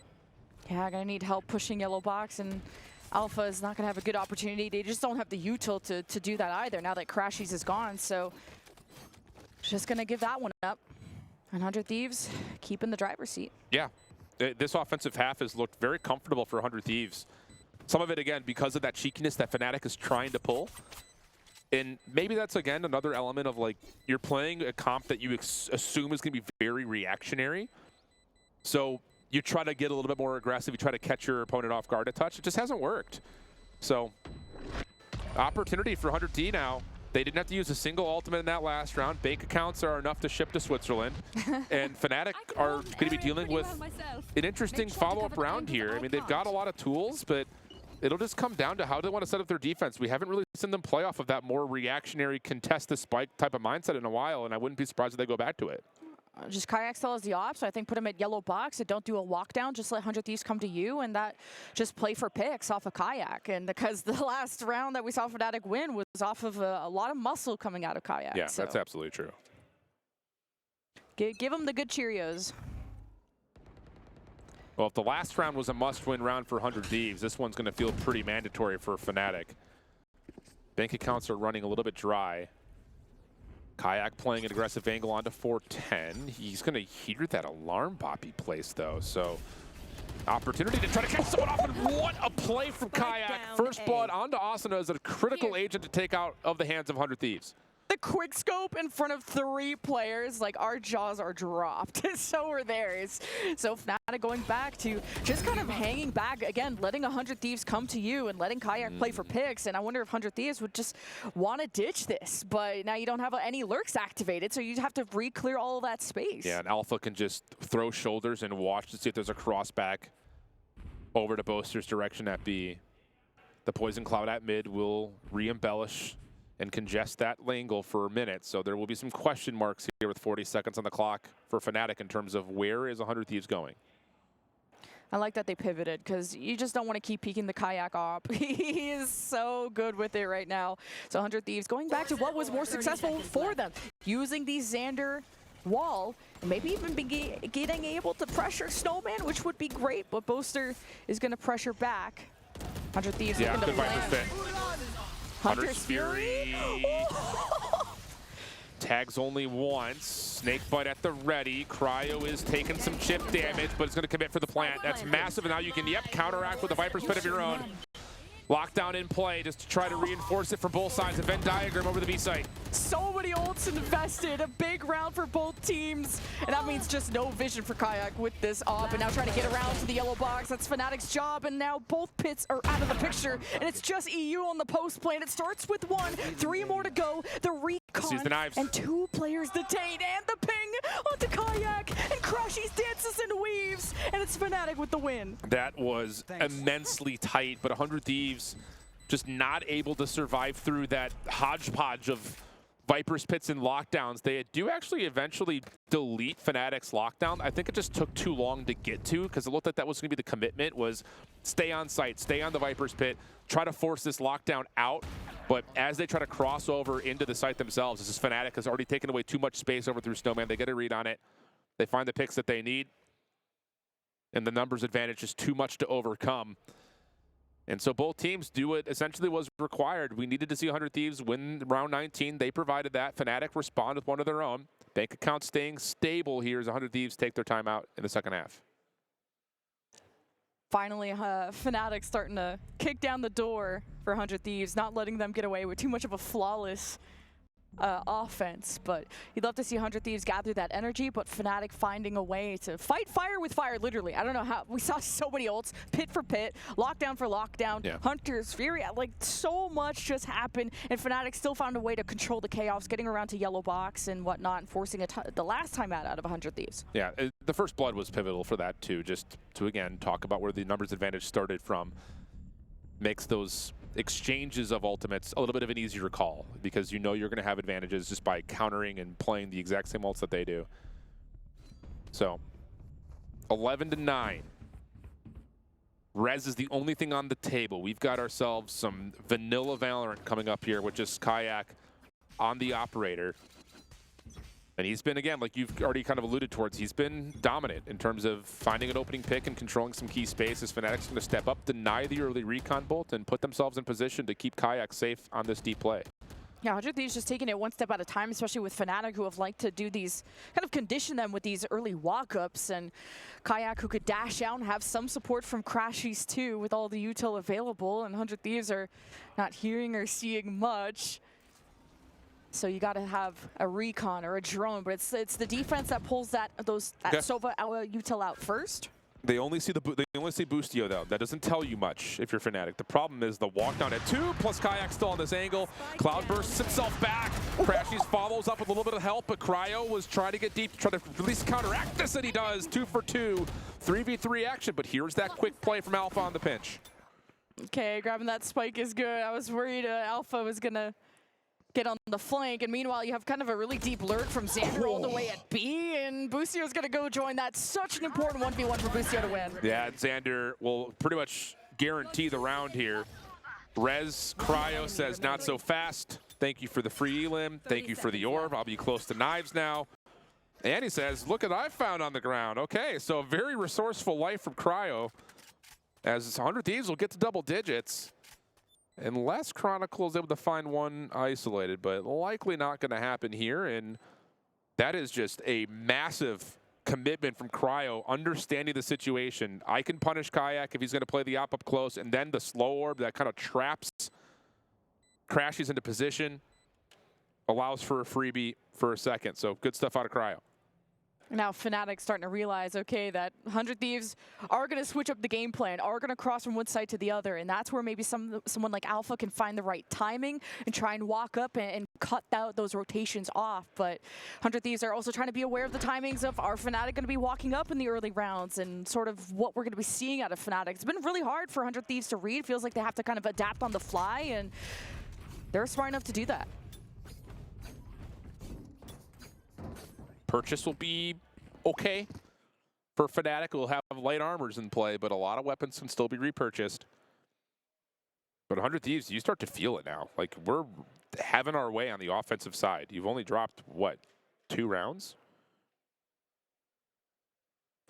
Yeah, gonna need help pushing yellow box, and Alpha is not gonna have a good opportunity. They just don't have the util to do that either now that Crashies is gone, so just gonna give that one up. And 100 Thieves keeping the driver's seat. Yeah, this offensive half has looked very comfortable for 100 Thieves. Some of it, again, because of that cheekiness that Fnatic is trying to pull. And maybe that's, again, another element of, like, you're playing a comp that you assume is going to be very reactionary. So you try to get a little bit more aggressive. You try to catch your opponent off guard a touch. It just hasn't worked. So opportunity for 100D now. They didn't have to use a single ultimate in that last round. Bank accounts are enough to ship to Switzerland. And Fnatic are going to be dealing with an interesting follow-up round here. I mean, they've got a lot of tools, but it'll just come down to how they want to set up their defense. We haven't really seen them play off of that more reactionary, contest the spike type of mindset in a while, and I wouldn't be surprised if they go back to it. Just Kayak still has the ops, so I think put him at yellow box and don't do a walk down, just let 100 Thieves come to you, and that just play for picks off of Kayak. And because the last round that we saw Fnatic win was off of a lot of muscle coming out of Kayak. Yeah, so that's absolutely true. Give him the good Cheerios. Well, if the last round was a must-win round for 100 Thieves, this one's going to feel pretty mandatory for Fnatic. Bank accounts are running a little bit dry. Kayak playing an aggressive angle onto 410. He's going to hear that alarm bot he placed, though. So, opportunity to try to catch someone off, and what a play from Kayak. First blood onto Asuna as a critical agent to take out of the hands of 100 Thieves. The quick scope in front of 3 players, like, our jaws are dropped. So are theirs. So Fnatic going back to just kind of hanging back, again, letting 100 Thieves come to you and letting Kayak play for picks. And I wonder if 100 Thieves would just want to ditch this. But now you don't have any lurks activated, so you have to re-clear all of that space. Yeah, and Alpha can just throw shoulders and watch to see if there's a cross back over to Boaster's direction at B. The Poison Cloud at mid will re-embellish and congest that Langle for a minute. So there will be some question marks here with 40 seconds on the clock for Fnatic in terms of where is 100 Thieves going. I like that they pivoted, because you just don't want to keep peeking the Kayak op. He is so good with it right now. So 100 Thieves going back to what was more successful for them, using these Xander wall, and maybe even getting able to pressure Snowman, which would be great, but Boaster is going to pressure back. 100 Thieves looking to good Viper's land. fit. Hunter's Fury. Tags only once. Snakebite at the ready. Cryo is taking some chip damage, but it's going to commit for the plant. That's massive, and now you can, counteract with a Viper's Pit of your own. Lockdown in play just to try to reinforce it from both sides. A Venn diagram over the B site. So many ults invested. A big round for both teams. And that means just no vision for Kayak with this op. And now trying to get around to the yellow box. That's Fnatic's job. And now both pits are out of the picture. And it's just EU on the post plane. It starts with 1, 3 more to go. The recon Sees the knives. and 2 players detained. And the ping onto Kayak. And Crashies dances and weaves. And it's Fnatic with the win. That was immensely tight, but 100 Thieves just not able to survive through that hodgepodge of Viper's Pits and lockdowns. They do actually eventually delete Fnatic's lockdown. I think it just took too long to get to, because it looked like that was going to be the commitment, was stay on site, stay on the Viper's Pit, try to force this lockdown out. But as they try to cross over into the site themselves, this is Fnatic has already taken away too much space over through Snowman. They get a read on it. They find the picks that they need. And the numbers advantage is too much to overcome. And so both teams do what essentially was required. We needed to see 100 Thieves win round 19. They provided that. Fnatic respond with one of their own. Bank account staying stable here as 100 Thieves take their time out in the second half. Finally, Fnatic starting to kick down the door for 100 Thieves, not letting them get away with too much of a flawless offense. But you'd love to see 100 Thieves gather that energy, but Fnatic finding a way to fight fire with fire, literally. I don't know how. We saw so many ults, pit for pit, lockdown for lockdown, Hunter's Fury, like so much just happened, and Fnatic still found a way to control the chaos, getting around to yellow box and whatnot, and forcing the last time out of 100 Thieves. Yeah, the first blood was pivotal for that too, just to again talk about where the numbers advantage started from. Makes those exchanges of ultimates a little bit of an easier call, because you know you're going to have advantages just by countering and playing the exact same ults that they do. So 11-9. Rez is the only thing on the table. We've got ourselves some vanilla Valorant coming up here with just Kayak on the operator. And he's been, again, like you've already kind of alluded towards, he's been dominant in terms of finding an opening pick and controlling some key spaces. Fnatic's going to step up, deny the early recon bolt, and put themselves in position to keep Kayak safe on this deep play. Yeah, 100 Thieves just taking it one step at a time, especially with Fnatic, who have liked to do these, kind of condition them with these early walk-ups, and Kayak, who could dash out and have some support from Crashies too, with all the util available, and 100 Thieves are not hearing or seeing much. So you got to have a recon or a drone, but it's the defense that pulls that Sova util out first. They only see Boostio though. That doesn't tell you much if you're Fnatic. The problem is the walk down at 2 plus Kayak still on this angle. Cloud bursts himself back. Crashies follows up with a little bit of help, but Cryo was trying to get deep, try to at least counteract this, and he does. 2 for 2, 3v3 action. But here's that quick play from Alpha on the pinch. Okay, grabbing that spike is good. I was worried Alpha was gonna get on the flank, and meanwhile you have kind of a really deep lurk from Xander all the way at B, and Boostio's gonna go join that. Such an important 1v1 for Boostio to win. Yeah, Xander will pretty much guarantee the round here. Rez Cryo says not so fast. Thank you for the free elim. Thank you for the orb. I'll be close to knives now. And he says, look at what I found on the ground. Okay, so a very resourceful life from Cryo, as 100 Thieves will get to double digits. Unless Chronicle is able to find one isolated, but likely not going to happen here. And that is just a massive commitment from Cryo, understanding the situation. I can punish Kayak if he's going to play the op up close, and then the slow orb that kind of traps Crashies into position, allows for a freebie for a second. So good stuff out of Cryo. Now Fnatic starting to realize, okay, that 100 Thieves are going to switch up the game plan, are going to cross from one side to the other, and that's where maybe someone like Alpha can find the right timing and try and walk up and cut out those rotations off. But 100 Thieves are also trying to be aware of the timings of, are Fnatic going to be walking up in the early rounds, and sort of what we're going to be seeing out of Fnatic. It's been really hard for 100 Thieves to read. Feels like they have to kind of adapt on the fly, and they're smart enough to do that. Purchase will be okay for Fnatic. We'll have light armors in play, but a lot of weapons can still be repurchased. But 100 Thieves, you start to feel it now. Like, we're having our way on the offensive side. You've only dropped, what, 2 rounds?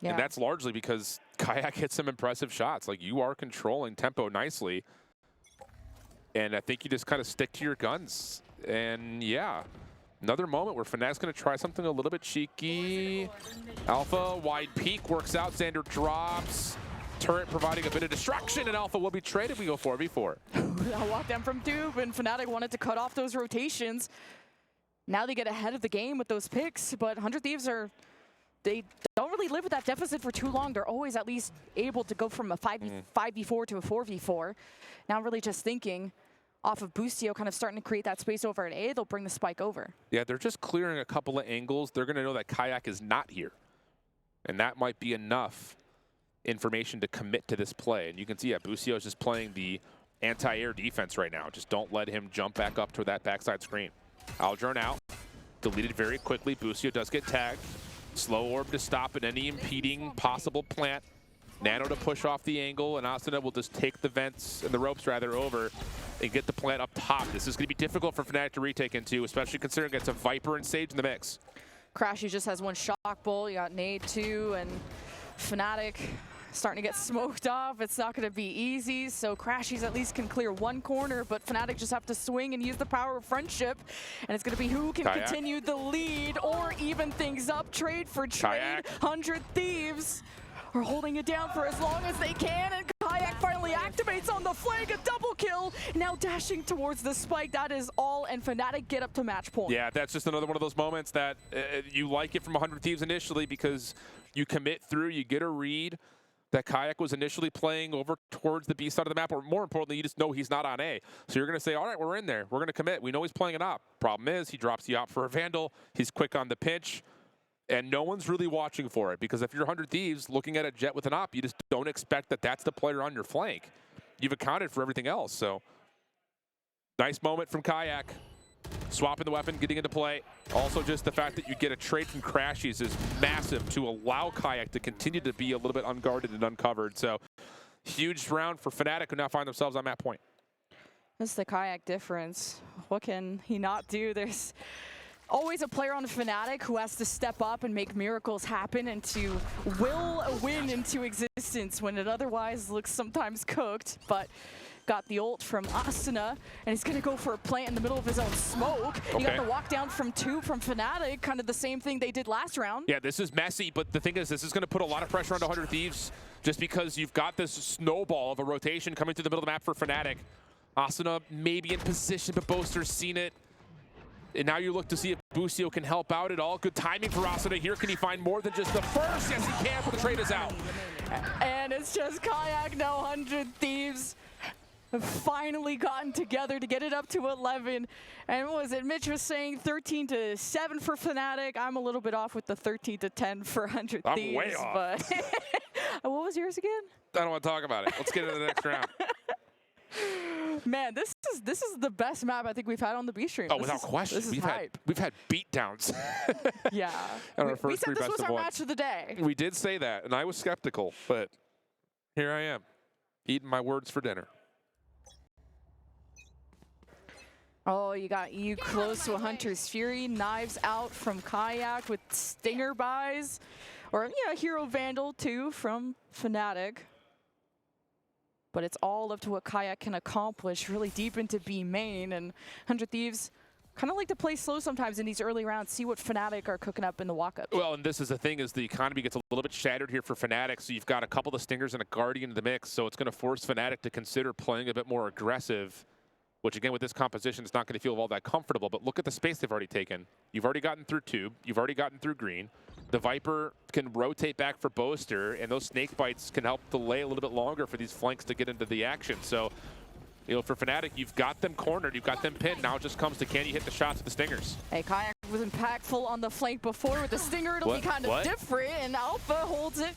Yeah. And that's largely because Kayak hits some impressive shots. Like, you are controlling tempo nicely. And I think you just kind of stick to your guns. And yeah, another moment where Fnatic's going to try something a little bit cheeky. Alpha, wide peak, works out. Xander drops. Turret providing a bit of destruction, and Alpha will be traded. We go 4v4. I walked down from Tube, and Fnatic wanted to cut off those rotations. Now they get ahead of the game with those picks, but 100 Thieves they don't really live with that deficit for too long. They're always at least able to go from a 5v4 to a 4v4. Now really just thinking off of Boostio kind of starting to create that space over at A, they'll bring the spike over. Yeah, they're just clearing a couple of angles. They're going to know that Kayak is not here. And that might be enough information to commit to this play. And you can see, yeah, Boostio is just playing the anti-air defense right now. Just don't let him jump back up to that backside screen. Aldrone out. Deleted very quickly. Boostio does get tagged. Slow orb to stop at any impeding possible plant. Nano to push off the angle, and Asuna will just take the vents and the ropes rather over and get the plant up top. This is going to be difficult for Fnatic to retake into, especially considering it's a Viper and Sage in the mix. Crashy just has one shock bolt. You got Nade too, and Fnatic starting to get smoked off. It's not going to be easy, so Crashies at least can clear one corner, but Fnatic just have to swing and use the power of friendship, and it's going to be who can Kayak. continue the lead or even things up. Trade for trade. Kayak. 100 Thieves are holding it down for as long as they can, and Kayak finally activates on the flank, a double kill, now dashing towards the spike. That is all, and Fnatic get up to match point. Yeah, that's just another one of those moments that you like it from 100 Thieves initially because you commit through, you get a read that Kayak was initially playing over towards the B side of the map, or more importantly, you just know he's not on A. So you're going to say, all right, we're in there. We're going to commit. We know he's playing it up. Problem is, he drops the op for a Vandal. He's quick on the pinch, and no one's really watching for it because if you're 100 Thieves looking at a Jet with an op, you just don't expect that that's the player on your flank. You've accounted for everything else. So nice moment from Kayak. Swapping the weapon, getting into play. Also, just the fact that you get a trade from Crashies is massive to allow Kayak to continue to be a little bit unguarded and uncovered. So, huge round for Fnatic, who now find themselves on that point. That's the Kayak difference. What can he not do? There's always a player on Fnatic who has to step up and make miracles happen and to will a win into existence when it otherwise looks sometimes cooked. But got the ult from Asuna, and he's going to go for a plant in the middle of his own smoke. Okay. You got the walk down from Tube from Fnatic, kind of the same thing they did last round. Yeah, this is messy, but the thing is, this is going to put a lot of pressure on 100 Thieves just because you've got this snowball of a rotation coming through the middle of the map for Fnatic. Asuna maybe in position, but Boaster's seen it. And now you look to see if Boostio can help out at all. Good timing for Asuna here. Can he find more than just the first? Yes, he can, but the trade is out. And it's just Kayak, no 100 Thieves. Have finally gotten together to get it up to 11. And what was it? Mitch was saying 13-7 for Fnatic. I'm a little bit off with the 13-10 for 100 I'm Thieves. way off. But what was yours again? I don't want to talk about it. Let's get into the next round. Man, this is the best map I think we've had on the B stream. Oh, without question. We've had beatdowns. Yeah. On our first we said this was our one. match of the day. We did say that, and I was skeptical, but here I am, eating my words for dinner. Oh, you got you close to a Hunter's Fury. Knives out from Kayak with Stinger buys. Or, yeah, Hero Vandal, too, from Fnatic. But it's all up to what Kayak can accomplish really deep into B main. And 100 Thieves kind of like to play slow sometimes in these early rounds, see what Fnatic are cooking up in the walk-up. Well, and this is the thing, is the economy gets a little bit shattered here for Fnatic. So you've got a couple of Stingers and a Guardian in the mix. So it's going to force Fnatic to consider playing a bit more aggressive, which again, with this composition, is not going to feel all that comfortable. But look at the space they've already taken. You've already gotten through Tube. You've already gotten through Green. The Viper can rotate back for Boaster, and those snake bites can help delay a little bit longer for these flanks to get into the action. So, you know, for Fnatic, you've got them cornered, you've got them pinned. Now it just comes to, can you hit the shots with the Stingers? Hey, Kayak was impactful on the flank before. With the Stinger, it'll be kind of different, and Alpha holds it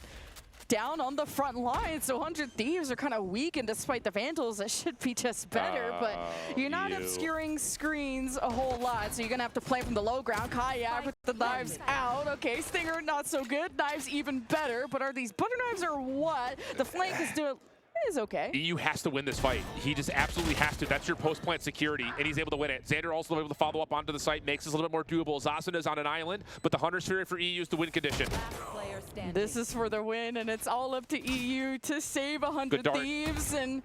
down on the front line. So 100 Thieves are kind of weak, and despite the Vandals, that should be just better. But you're not obscuring screens a whole lot, so you're going to have to play from the low ground. Kayak with the knives out. Okay, Stinger not so good. Knives even better. But are these butter knives or what? The flank is doing is okay. EU has to win this fight. He just absolutely has to. That's your post-plant security, and he's able to win it. Xander also able to follow up onto the site, makes this a little bit more doable. Zasuna is on an island, but the Hunter's Fury for EU is the win condition. This is for the win, and it's all up to EU to save 100 Thieves, and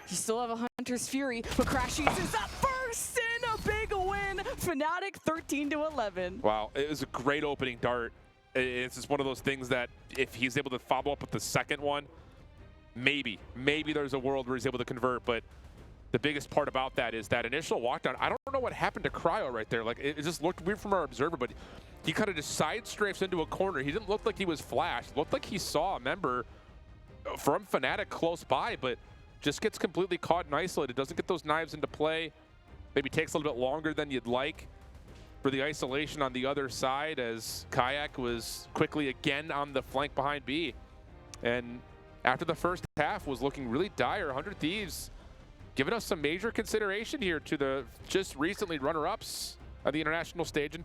you still have a Hunter's Fury, but Crashies is up first in a big win. Fnatic 13-11. Wow, it was a great opening dart. It's just one of those things that if he's able to follow up with the second one, maybe there's a world where he's able to convert, but the biggest part about that is that initial walkdown. I don't know what happened to Cryo right there. Like, it just looked weird from our observer, but he kind of just side strafes into a corner. He didn't look like he was flashed. It looked like he saw a member from Fnatic close by, but just gets completely caught and isolated. Doesn't get those knives into play. Maybe takes a little bit longer than you'd like for the isolation on the other side, as Kayak was quickly again on the flank behind B. And after the first half was looking really dire, 100 Thieves giving us some major consideration here to the just recently runner-ups at the international stage in